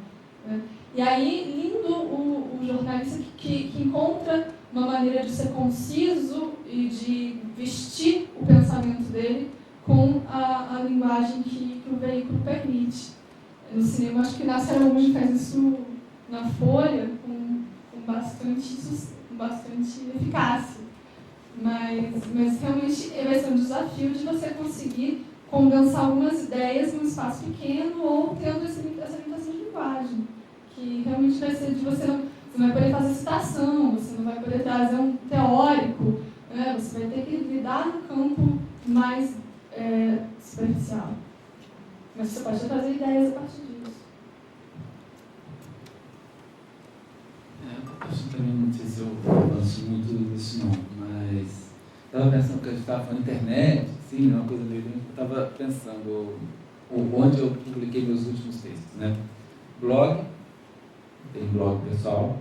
Né? E aí, lindo o jornalista que encontra uma maneira de ser conciso e de vestir o pensamento dele com a linguagem que o veículo permite. No cinema, acho que Inácio Araújo faz isso na Folha com bastante eficácia. Mas realmente vai ser um desafio de você conseguir condensar algumas ideias num espaço pequeno ou tendo essa limitação de linguagem, que realmente vai ser de você não vai poder fazer citação, você não vai poder trazer um teórico, né? Você vai ter que lidar no campo mais superficial. Mas você pode trazer ideias a partir disso. Acho que também não sei se eu avanço muito nisso não, mas estava pensando que a gente estava falando internet, sim, uma coisa meio. Eu estava pensando onde eu publiquei meus últimos textos, né? Blog, tem blog pessoal,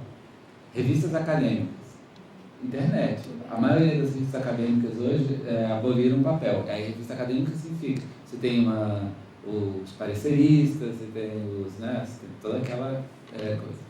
revistas acadêmicas, internet. A maioria das revistas acadêmicas hoje aboliram o papel. Aí revista acadêmica significa, você tem os pareceristas, você tem você tem toda aquela coisa.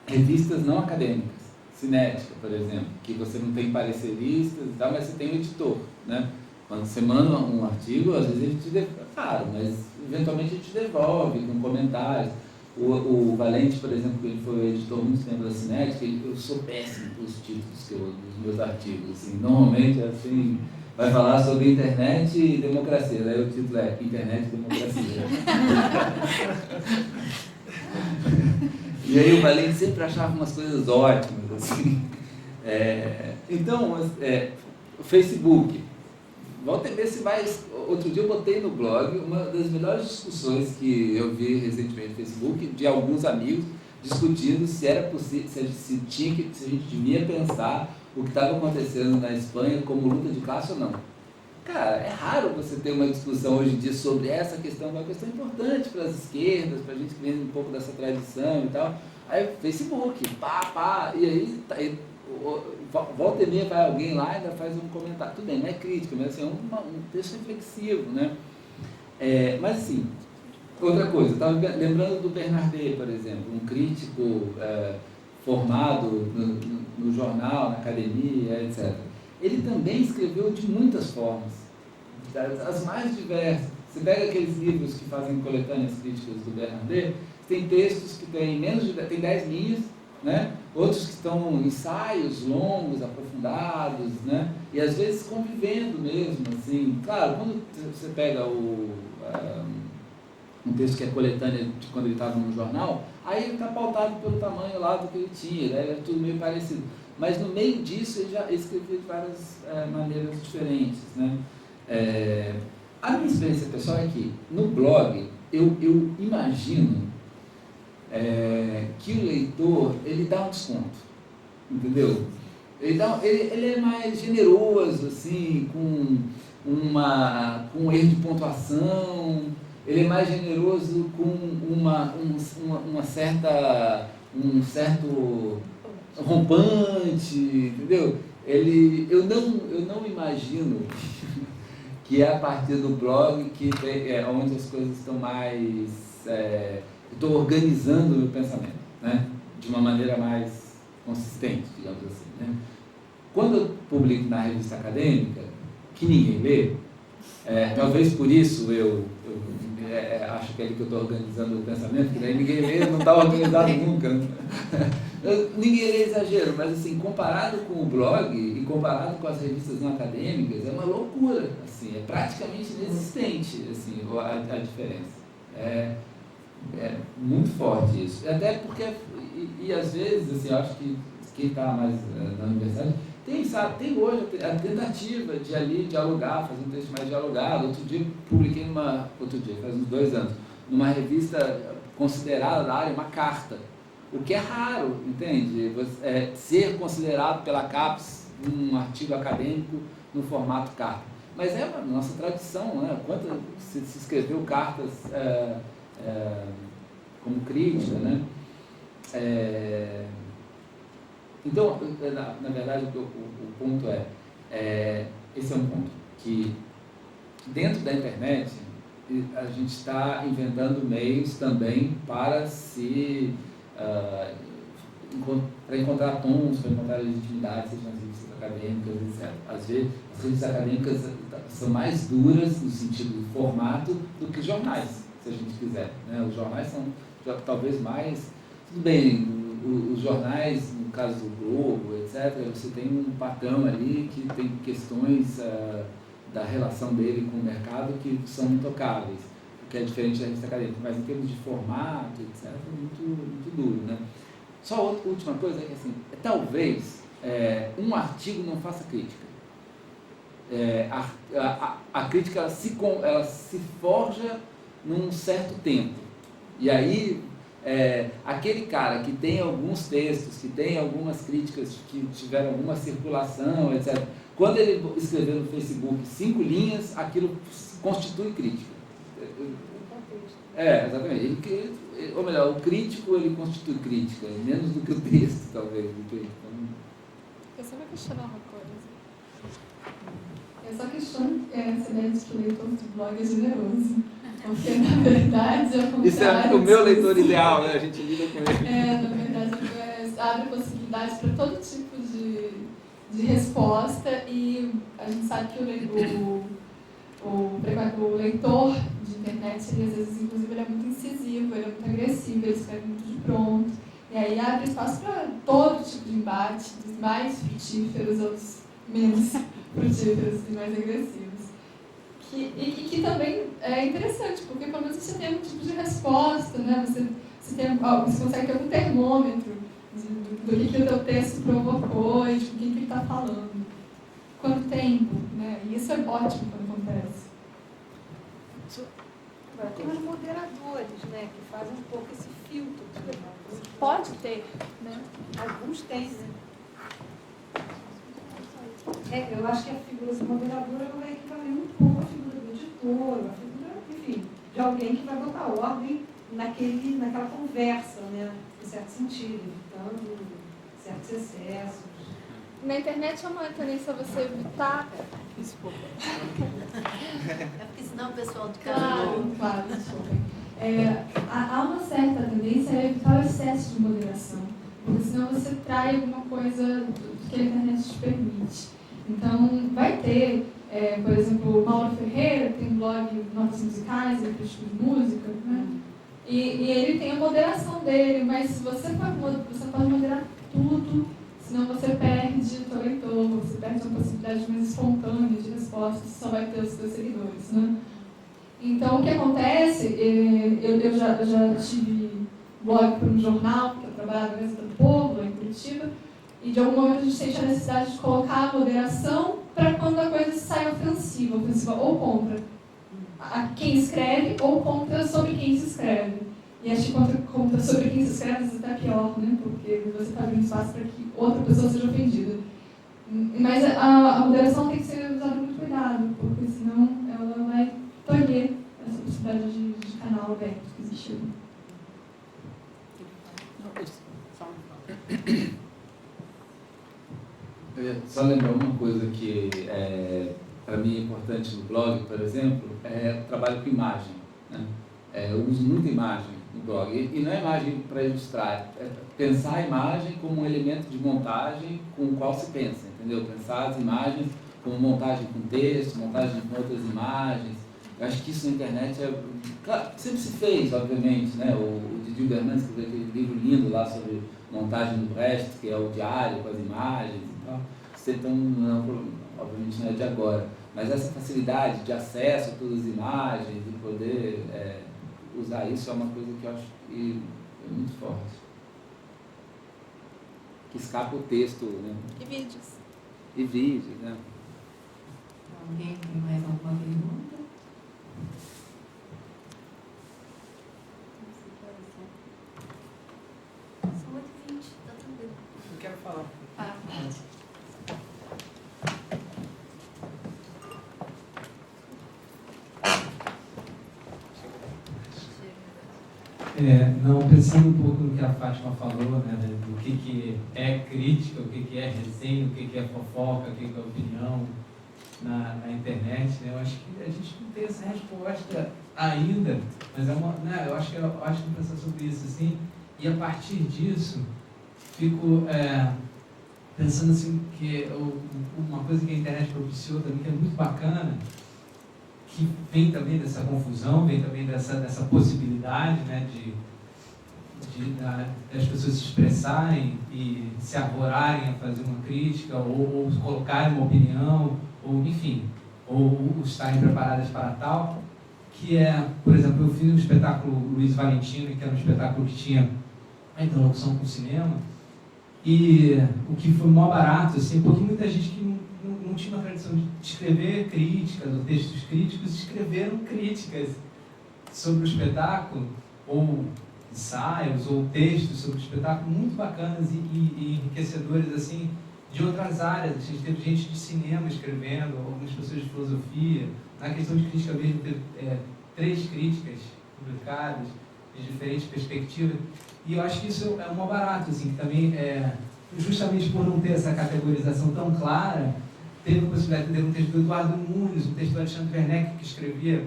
Revistas não acadêmicas, Cinética, por exemplo, que você não tem pareceristas e tal, mas você tem um editor, né? Quando você manda um artigo, às vezes ele te devolve, claro, mas eventualmente ele te devolve com comentários. O Valente, por exemplo, que ele foi editor muito tempo da Cinética, eu sou péssimo com os títulos dos meus artigos, assim, normalmente assim, vai falar sobre internet e democracia, daí o título é Internet e Democracia. E aí o Valente sempre achava umas coisas ótimas, assim. Então, o Facebook, volta e meia se vai. Outro dia eu botei no blog uma das melhores discussões que eu vi recentemente no Facebook, de alguns amigos discutindo se era possível, se a gente devia pensar o que estava acontecendo na Espanha como luta de classe ou não. Cara, é raro você ter uma discussão hoje em dia sobre essa questão, uma questão importante para as esquerdas, para a gente que vem um pouco dessa tradição e tal. Aí Facebook, e aí volta e meia vai alguém lá e ainda faz um comentário. Tudo bem, não é crítica, mas assim, é um texto reflexivo, né? Mas assim, outra coisa, eu estava lembrando do Bernardet, por exemplo, um crítico formado no jornal, na academia, etc. Ele também escreveu de muitas formas, as mais diversas. Você pega aqueles livros que fazem coletâneas críticas do Bernardet, tem textos que têm tem 10 linhas, né? Outros que estão ensaios longos, aprofundados, né? E às vezes convivendo mesmo, assim. Claro, quando você pega um texto que é coletânea de quando ele estava no jornal, aí ele está pautado pelo tamanho lá do que ele tinha, né? É tudo meio parecido. Mas no meio disso ele já escreveu de várias maneiras diferentes, né? A minha experiência pessoal é que no blog eu imagino que o leitor ele dá um desconto, entendeu? Ele é mais generoso, assim, com um erro de pontuação, ele é mais generoso com um certo rompante, entendeu? Eu não imagino que é a partir do blog que onde as coisas estão mais... estou organizando o meu pensamento, né? De uma maneira mais consistente, digamos assim, né? Quando eu publico na revista acadêmica, que ninguém lê, talvez por isso eu acho que é ali que eu estou organizando o pensamento, que daí ninguém lê, não está organizado nunca. Né? Ninguém lê exagero, mas assim, comparado com o blog e comparado com as revistas não acadêmicas, é uma loucura, assim, é praticamente inexistente assim, a diferença. É muito forte isso. Até porque, e às vezes, assim, eu acho que quem está mais na universidade tem hoje a tentativa de ali dialogar, fazer um texto mais dialogado. Outro dia publiquei faz uns 2 anos, numa revista considerada da área, uma carta. O que é raro, entende? Ser considerado pela CAPES um artigo acadêmico no formato carta. Mas é a nossa tradição, né? Quanto se escreveu cartas como crítica, né? Então, na verdade, o ponto esse é um ponto, que dentro da internet a gente está inventando meios também para para encontrar tons, para encontrar legitimidade, seja nas revistas acadêmicas, etc. Às vezes, as revistas acadêmicas são mais duras no sentido do formato do que jornais, se a gente quiser, né? Os jornais são talvez mais... Tudo bem, os jornais, no caso do Globo, etc., você tem um patrão ali que tem questões da relação dele com o mercado que são intocáveis. O que é diferente da revista acadêmica, mas em termos de formato, etc., é muito duro, né? Só outra última coisa é que, assim, talvez um artigo não faça crítica. A crítica ela se forja num certo tempo. E aí, aquele cara que tem alguns textos, que tem algumas críticas que tiveram alguma circulação, etc., quando ele escrever no Facebook 5 linhas, aquilo constitui crítica. Exatamente. Ou melhor, o crítico ele constitui crítica, menos do que o texto, talvez. Eu só vou questionar uma coisa. Eu só questiono se ele diz que o leitor do blog é generoso. Porque, na verdade, é o Isso é o meu leitor ideal, né? A gente lida com ele. Na verdade, abre possibilidades para todo tipo de resposta e a gente sabe que o leitor de internet, ele, às vezes, inclusive, ele é muito incisivo, ele é muito agressivo, ele escreve muito de pronto. E aí abre espaço para todo tipo de embate, dos mais frutíferos aos menos frutíferos e mais agressivos. E que também é interessante, porque pelo menos você tem um tipo de resposta, né? Você consegue ter um termômetro do que o teu texto provocou e de quem que ele está falando. Quanto tempo, né? E isso é ótimo quando acontece. Agora, tem os moderadores, né? Que fazem um pouco esse filtro. Pode ter, né? Alguns têm, né? Eu acho que a figura do moderador vai equivaler um pouco à figura do editor, a figura, enfim, de alguém que vai botar ordem naquela conversa, né? Em certo sentido, evitando certos excessos. Na internet é uma tendência a você evitar. Desculpa. É porque senão o pessoal do Claro, desculpa. Há uma certa tendência a evitar o excesso de moderação, porque senão você trai alguma coisa que a internet te permite. Então, vai ter, por exemplo, o Mauro Ferreira, que tem um blog Notas Musicais, ele crítico de música, né? E ele tem a moderação dele, mas se você pode moderar tudo, senão você perde o teu leitor, você perde uma possibilidade mais espontânea de resposta, você só vai ter os seus seguidores, né? Então, o que acontece, eu já tive blog para um jornal, que eu trabalhava na do Povo, lá em Curitiba, e de algum momento a gente sente a necessidade de colocar a moderação para quando a coisa sai ofensiva ou contra a quem escreve ou contra sobre quem se escreve. E acho que contra sobre quem se escreve é até pior, né? Porque você está abrindo espaço para que outra pessoa seja ofendida. Mas a moderação tem que ser usada com muito cuidado, porque senão ela vai tolher essa possibilidade de canal aberto que existiu. Só lembrar uma coisa que para mim é importante no blog, por exemplo, é o trabalho com imagem, né? Eu uso muita imagem no blog, e não é imagem para ilustrar, é pensar a imagem como um elemento de montagem com o qual se pensa, entendeu? Pensar as imagens como montagem com texto, montagem com outras imagens. Eu acho que isso na internet claro, sempre se fez, obviamente, né? O Didi Bernandes escreveu aquele livro lindo lá sobre montagem do Brecht, que é o diário com as imagens e tal. Obviamente não é de agora, mas essa facilidade de acesso a todas as imagens e poder usar isso é uma coisa que eu acho que é muito forte. Que escapa o texto, né? E vídeos, né? Alguém tem mais alguma pergunta? São 8h20, tá tranquilo. Eu quero falar. Não, pensando um pouco no que a Fátima falou, né, do que é crítica, o que é resenha, o que é fofoca, o que é opinião na internet, né, eu acho que a gente não tem essa resposta ainda, mas eu acho que é ótimo pensar sobre isso, assim, e a partir disso, fico pensando assim, que uma coisa que a internet propiciou também, que é muito bacana, que vem também dessa confusão, vem também dessa possibilidade, né, das pessoas se expressarem e se arvorarem a fazer uma crítica, ou colocarem uma opinião, ou enfim, ou estarem preparadas para tal, que é, por exemplo, eu fiz um espetáculo Luiz Valentino, que era um espetáculo que tinha a interlocução com o cinema, e o que foi mó barato, assim, porque muita gente que não tinha uma tradição de escrever críticas ou textos críticos, escreveram críticas sobre o espetáculo, ou ensaios, ou textos sobre o espetáculo muito bacanas e enriquecedores, assim, de outras áreas. A gente teve gente de cinema escrevendo, algumas pessoas de filosofia. Na questão de crítica mesmo, teve 3 críticas publicadas de diferentes perspectivas. E eu acho que isso é um barato, assim, que também, justamente por não ter essa categorização tão clara, teve a possibilidade de ter um texto do Eduardo Nunes, um texto do Alexandre Werneck, que escrevia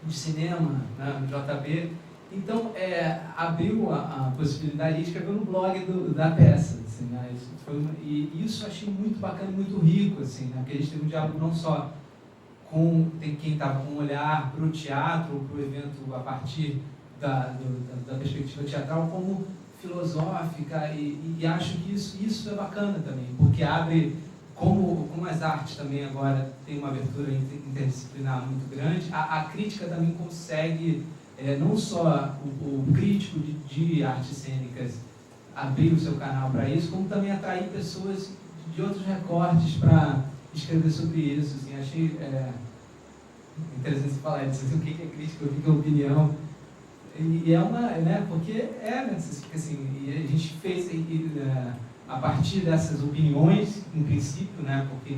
de cinema, né, no JB. Então, abriu a possibilidade de escrever no blog da peça. Assim, né? E isso eu achei muito bacana e muito rico, assim, né? Porque a gente teve um diálogo não só com quem estava com um olhar para o teatro, para o evento a partir da perspectiva teatral, como filosófica, e acho que isso é bacana também, porque abre, como as artes também agora têm uma abertura interdisciplinar muito grande, a crítica também consegue, não só o crítico de artes cênicas abrir o seu canal para isso, como também atrair pessoas de outros recortes para escrever sobre isso. Assim, achei interessante você falar disso, assim, o que é crítica, o que é opinião. E é uma, né, porque né, assim, e a gente fez a partir dessas opiniões, em princípio, né, porque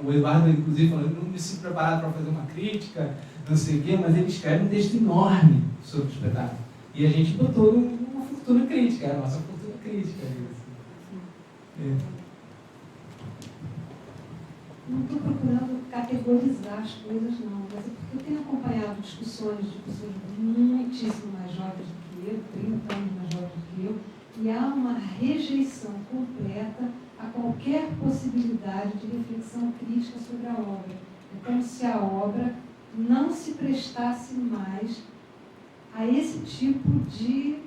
o Eduardo, inclusive, falou, eu não me sinto preparado para fazer uma crítica, não sei o quê, mas ele escreve um texto enorme sobre o espetáculo. E a gente botou uma fortuna crítica, a nossa fortuna crítica. Não estou procurando categorizar as coisas, não, mas é porque eu tenho acompanhado discussões de pessoas muitíssimo mais jovens do que eu, 30 anos mais jovens do que eu, e há uma rejeição completa a qualquer possibilidade de reflexão crítica sobre a obra. É como se a obra não se prestasse mais a esse tipo de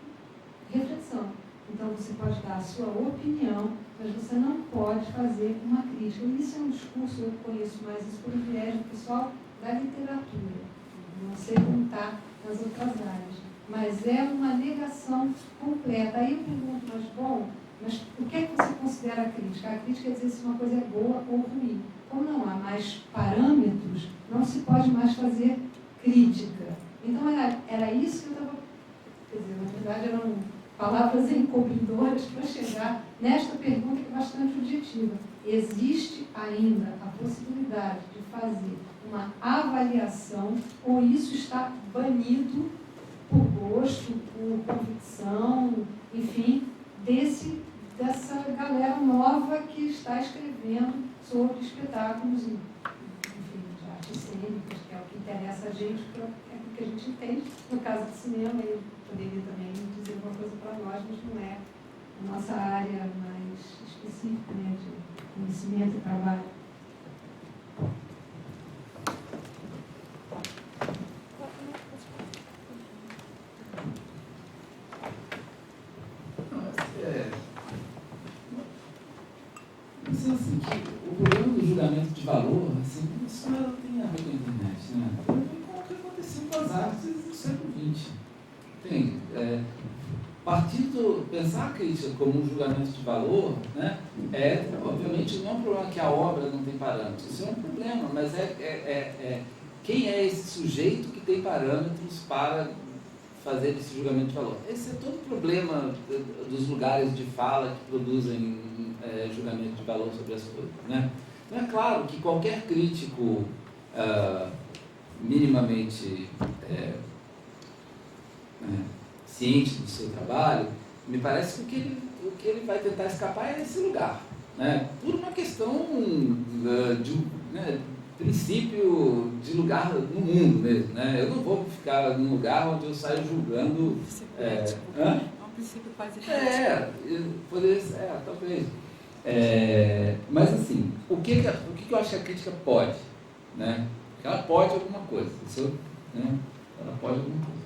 reflexão. Então, você pode dar a sua opinião, mas você não pode fazer uma crítica. E isso é um discurso, eu conheço mais isso por viés do pessoal da literatura. Não sei como está nas outras áreas. Mas é uma negação completa. Aí eu pergunto, mas o que é que você considera a crítica? A crítica é dizer se uma coisa é boa ou ruim. Como não há mais parâmetros, não se pode mais fazer crítica. Então, era isso que eu estava... Quer dizer, na verdade, eram palavras encobridoras para chegar nesta pergunta que é bastante objetiva. Existe ainda a possibilidade de fazer uma avaliação ou isso está banido por gosto, por convicção, enfim, dessa galera nova que está escrevendo sobre espetáculos, enfim, de artes cênicas, que é o que interessa a gente, é o que a gente entende. No caso do cinema, eu poderia também dizer uma coisa para nós, mas não é a nossa área mais específica, né, de conhecimento e trabalho. Assim, o problema do julgamento de valor, assim, isso não tem a ver com a internet, né? Tem a ver com o que aconteceu com as artes do século XX. Pensar a crítica como um julgamento de valor, né, obviamente, não é um problema que a obra não tem parâmetros, isso é um problema, mas quem é esse sujeito que tem parâmetros para fazer esse julgamento de valor? Esse é todo o problema dos lugares de fala que produzem julgamento de valor sobre as coisas, né? Então é claro que qualquer crítico minimamente ciente do seu trabalho, me parece que o que ele vai tentar escapar é esse lugar, né? Por uma questão de princípio de lugar no mundo mesmo, né? Eu não vou ficar num lugar onde eu saio julgando... É um princípio quase poderia ser, talvez. Mas assim, o que eu acho que a crítica pode, né? Ela pode alguma coisa, né? Ela pode alguma coisa.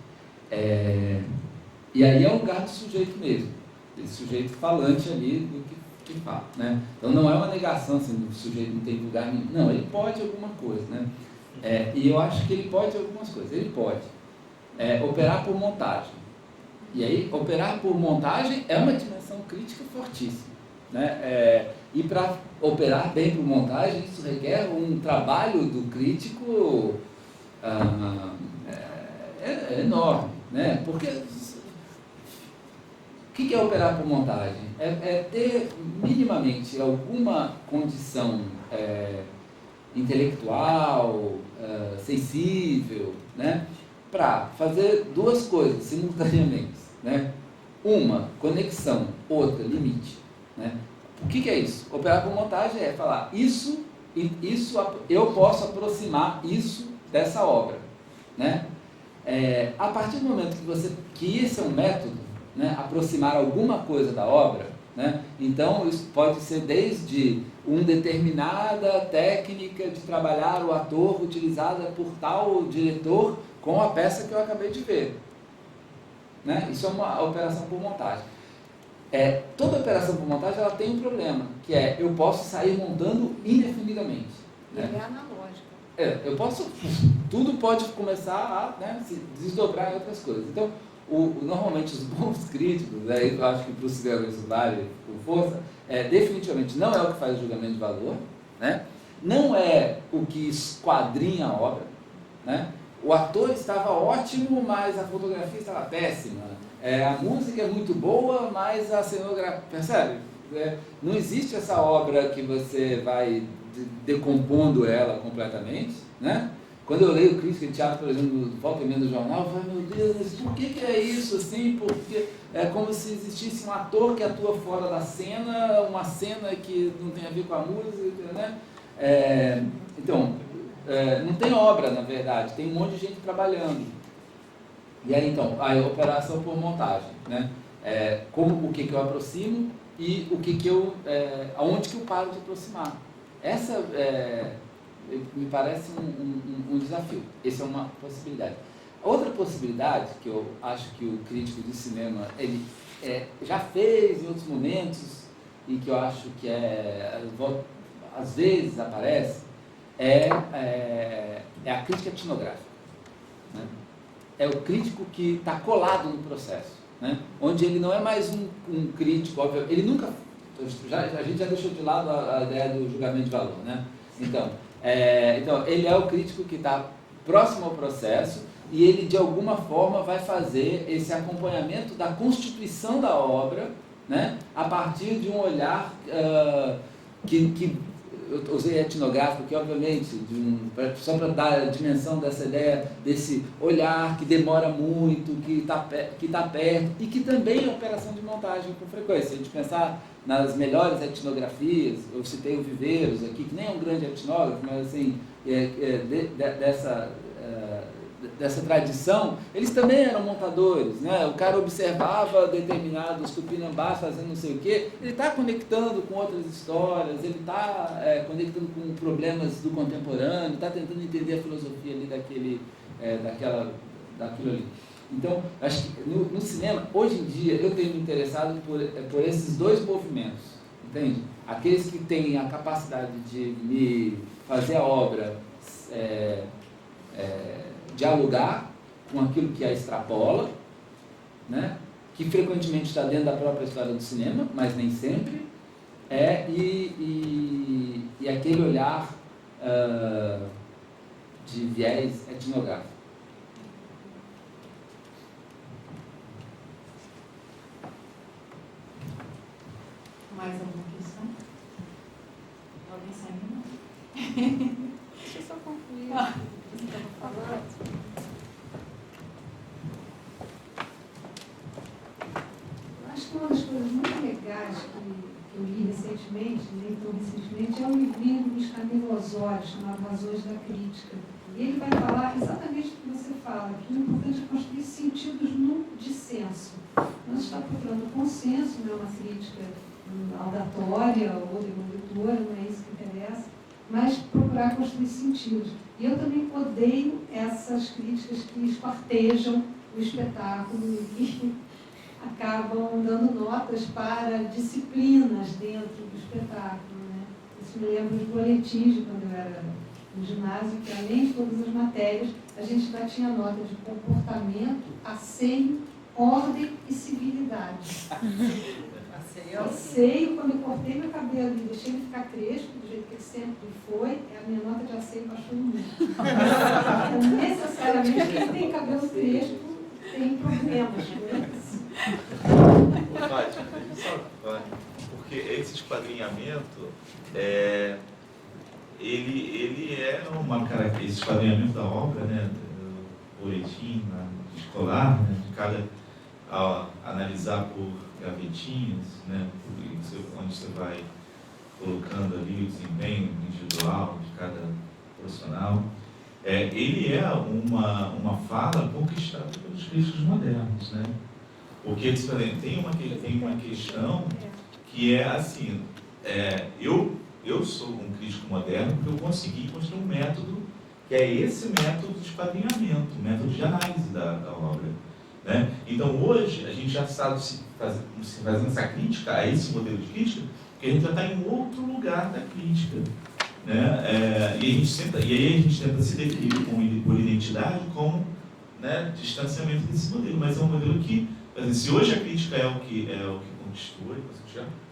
E aí é o lugar do sujeito mesmo, esse sujeito falante ali do que fala, né? Então não é uma negação assim, do sujeito não tem lugar nenhum, não, ele pode alguma coisa, né? E eu acho que ele pode algumas coisas. Ele pode operar por montagem. E aí, operar por montagem é uma dimensão crítica fortíssima, né? E para operar bem por montagem, isso requer um trabalho do crítico enorme, né? Porque o que é operar por montagem? É ter minimamente alguma condição intelectual, sensível, né? Para fazer duas coisas simultaneamente, né? Uma, conexão, outra, limite, né? O que é isso? Operar por montagem é falar, isso eu posso aproximar isso dessa obra, né? A partir do momento que esse é um método, né? Aproximar alguma coisa da obra, né? Então isso pode ser desde uma determinada técnica de trabalhar o ator utilizada por tal diretor com a peça que eu acabei de ver, né? Isso é uma operação por montagem. Toda operação por montagem ela tem um problema, que eu posso sair montando indefinidamente. Né? É analógica. Eu posso, tudo pode começar a, né, se desdobrar em outras coisas. Então, normalmente os bons críticos, eu acho que para o cinema isso vale com força, definitivamente não é o que faz o julgamento de valor, né? Não é o que esquadrinha a obra, né? O ator estava ótimo, mas a fotografia estava péssima. A música é muito boa, mas a cenografia... Percebe? Não existe essa obra que você vai decompondo ela completamente, né? Quando eu leio crítica de teatro, por exemplo, volta e meia do jornal, eu falo, meu Deus, por que é isso assim? Porque é como se existisse um ator que atua fora da cena, uma cena que não tem a ver com a música, né? Então, não tem obra, na verdade, tem um monte de gente trabalhando. E aí, então, a operação por montagem, né? O que eu aproximo e aonde que eu paro de aproximar. Essa me parece um desafio. Essa é uma possibilidade. Outra possibilidade, que eu acho que o crítico de cinema ele já fez em outros momentos, e que eu acho que às vezes aparece, é a crítica etnográfica, né? É o crítico que está colado no processo, né? Onde ele não é mais um crítico, óbvio, ele nunca... a gente já deixou de lado a ideia do julgamento de valor, né? Então, ele é o crítico que está próximo ao processo e ele, de alguma forma, vai fazer esse acompanhamento da constituição da obra, né? A partir de um olhar que eu usei etnográfico, que obviamente, só para dar a dimensão dessa ideia, desse olhar que demora muito, que está perto, e que também é operação de montagem com frequência. Se a gente pensar nas melhores etnografias, eu citei o Viveiros aqui, que nem é um grande etnógrafo, mas assim, dessa tradição, eles também eram montadores, né? O cara observava determinados tupinambás fazendo não sei o quê, ele está conectando com outras histórias, ele está conectando com problemas do contemporâneo, está tentando entender a filosofia ali daquilo ali. Então, acho que no cinema, hoje em dia, eu tenho me interessado por esses dois movimentos, entende? Aqueles que têm a capacidade de me fazer a obra dialogar com aquilo que a extrapola, né? Que frequentemente está dentro da própria história do cinema, mas nem sempre, e aquele olhar de viés etnográfico. Mais alguma questão? Alguém saindo? Deixa eu só concluir o que você estava falando. Eu acho que uma das coisas muito legais que eu li recentemente, é um livrinho do Luiz Camilo Osório, chamado Razões da Crítica. E ele vai falar exatamente o que você fala, que o importante é construir sentidos no dissenso. Nós estamos procurando consenso, não é uma crítica audatória ou demolitora, não é isso que interessa, mas procurar construir sentidos. E eu também odeio essas críticas que esquartejam o espetáculo e que acabam dando notas para disciplinas dentro do espetáculo, né? Isso me lembra os boletins de quando eu era no ginásio, que além de todas as matérias, a gente ainda tinha nota de comportamento, asseio, ordem e civilidade. Asseio, quando eu cortei meu cabelo e deixei ele ficar crespo, do jeito que ele sempre foi, a minha nota de asseio baixou muito. Então, necessariamente, quem tem cabelo crespo tem problemas. Fátima, deixa eu só, porque esse esquadrinhamento, ele é uma característica, esse esquadrinhamento da obra, né, do boletim escolar, né, de cada, analisar por gavetinhas, né, onde você vai colocando ali o desempenho individual de cada profissional. Ele é uma fala conquistada pelos críticos modernos, né? Porque tem uma questão que é assim, eu sou um crítico moderno porque eu consegui construir um método que é esse método de esquadrinhamento, método de análise da obra, né? Então hoje a gente já sabe se fazendo essa crítica a esse modelo de crítica, porque a gente já está em outro lugar da crítica, né? E aí a gente tenta se definir por identidade como, né, distanciamento desse modelo, mas é um modelo que, se hoje a crítica é o que conquistou,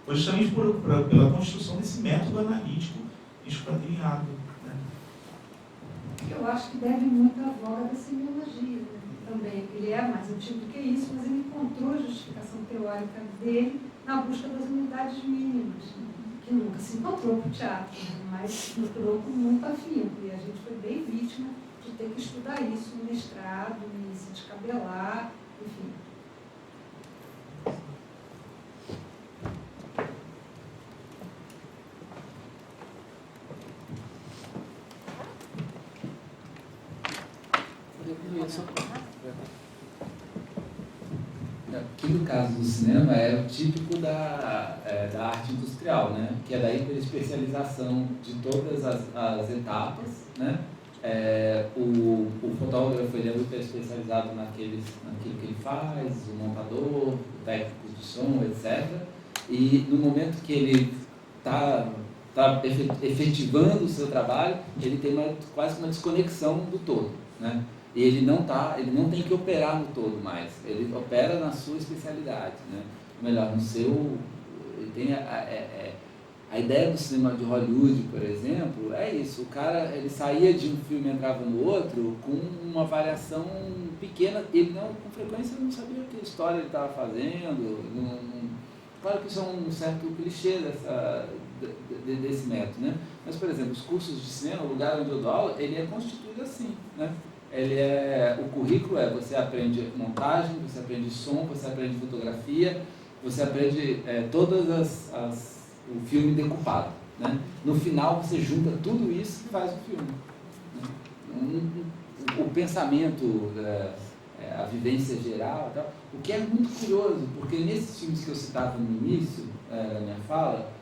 foi justamente pela construção desse método analítico esquadrinhado, né? Eu acho que deve muito à voga da semiologia, né? Também. Ele é mais antigo do que isso, mas ele encontrou a justificação teórica dele na busca das unidades mínimas, que nunca se encontrou para o teatro, mas procurou com muito afinco. E a gente foi bem vítima de ter que estudar isso no mestrado, e se descabelar, enfim. Aqui no caso do cinema é o típico da arte industrial, né? Que é da hiperespecialização de todas as etapas, né? O fotógrafo ele é muito especializado naquilo que ele faz, o montador, o técnico de som, etc. E no momento que ele está efetivando o seu trabalho, ele tem quase uma desconexão do todo, né? E ele não tem que operar no todo mais, ele opera na sua especialidade, né? Ou melhor, no seu... Ele tem a ideia do cinema de Hollywood, por exemplo, é isso, o cara ele saía de um filme e entrava no outro com uma variação pequena, ele com frequência não sabia que história ele estava fazendo, claro que isso é um certo clichê desse método, né? Mas, por exemplo, os cursos de cinema, o lugar onde eu dou aula, ele é constituído assim, né? O currículo você aprende montagem, você aprende som, você aprende fotografia, você aprende o filme decupado, né? No final você junta tudo isso e faz o filme, né? O pensamento, a vivência geral, tal, o que é muito curioso, porque nesses filmes que eu citava no início da minha fala,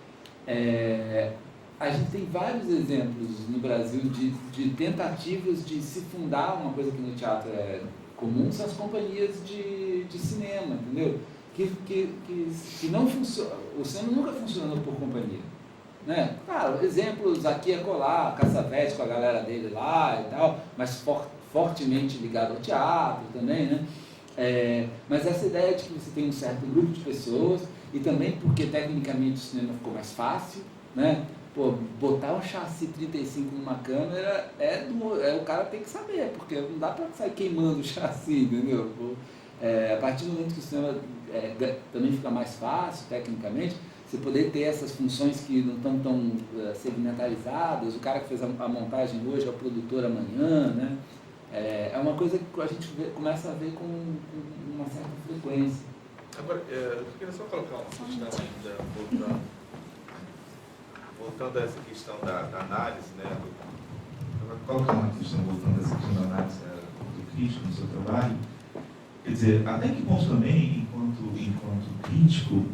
a gente tem vários exemplos no Brasil de tentativas de se fundar uma coisa que no teatro é comum, são as companhias de cinema, entendeu? Que não funciona, o cinema nunca funcionou por companhia, né? Claro, exemplos aqui e acolá, Cassavetes com a galera dele lá e tal, mas fortemente ligado ao teatro também, né? Mas essa ideia de que você tem um certo grupo de pessoas, e também porque tecnicamente o cinema ficou mais fácil, né? Pô, botar um chassi 35 numa câmera o cara tem que saber, porque não dá para sair queimando o chassi, entendeu? A partir do momento que o cinema também fica mais fácil, tecnicamente, você poder ter essas funções que não estão tão segmentarizadas, o cara que fez a montagem hoje é o produtor amanhã, né? É uma coisa que a gente começa a ver com uma certa frequência. Agora, eu queria só colocar uma questão ainda, voltando a essa questão da análise, né? Colocar uma questão, voltando a essa questão da análise do crítico no seu trabalho. Quer dizer, até que ponto também, enquanto crítico,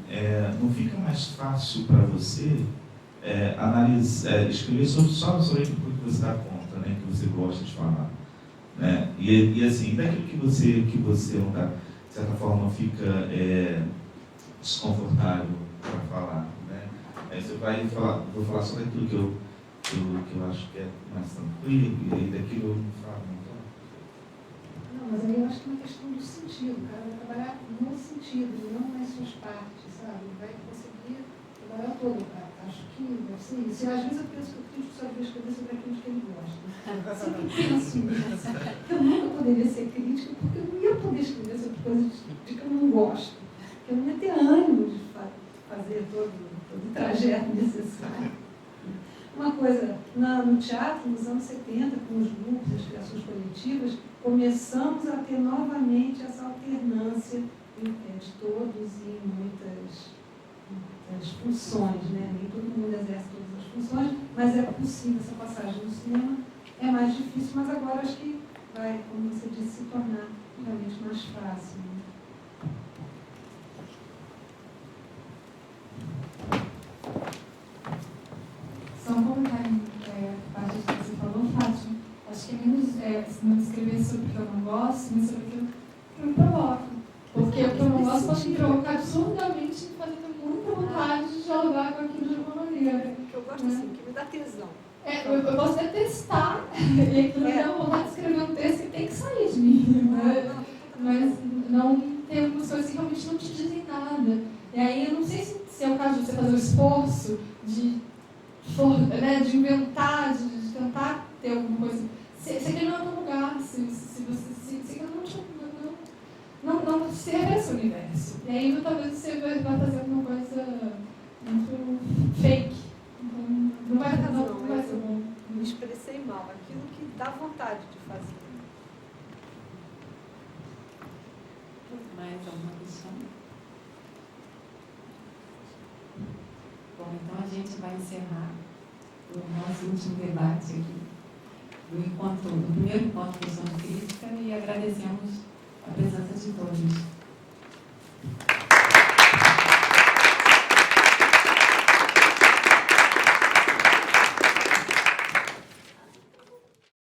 não fica mais fácil para você escrever só sobre aquilo que você dá conta, né? Que você gosta de falar, né? E assim, daquilo que você não dá, de certa forma, fica desconfortável para falar, né? Aí você vai falar, vou falar só daquilo que eu acho que é mais tranquilo, e aí daquilo eu não falo, então. Não, mas aí eu acho que é uma questão do sentido, o cara vai trabalhar no sentido, não nas suas partes, sabe? Vai conseguir trabalhar todo, cara. Acho que deve ser isso. E às vezes eu penso que o crítico só devia escrever sobre aquilo que ele gosta. Eu sempre penso nisso. Eu nunca poderia ser crítica porque eu não ia poder escrever sobre coisas de que eu não gosto. Porque eu não ia ter ânimo de fazer todo o trajeto necessário. Uma coisa, no teatro, nos anos 70, com os grupos, as criações coletivas, começamos a ter novamente essa alternância de todos e muitas funções, né? Nem todo mundo exerce todas as funções, mas é possível essa passagem no cinema. É mais difícil, mas agora acho que vai, como você disse, se tornar realmente mais fácil. Né? Só um comentário a parte que você falou, Fátima. Acho que é menos não escrever sobre o que eu não gosto, mas sobre aquilo que me provoca. Porque o que eu não gosto pode me provocar absurdamente e fazer ter muita vontade de dialogar com aquilo de alguma maneira. O que eu gosto assim, que me dá tesão. Eu posso detestar, e aquilo me dá vontade de escrever um texto que tem que sair de mim. Mas não tem algumas coisas que realmente não te dizem nada. E aí eu não sei se é o caso de você fazer o esforço de inventar, de tentar ter alguma coisa. Se aquele não é o lugar, se não serve esse universo. E aí talvez você vai fazer alguma coisa muito fake. Então, não vai ser bom. Me expressei mal, aquilo que dá vontade de fazer. Mais alguma questão? Bom, então a gente vai encerrar o nosso último debate aqui do primeiro encontro de questão de crítica e agradecemos a presença de todos.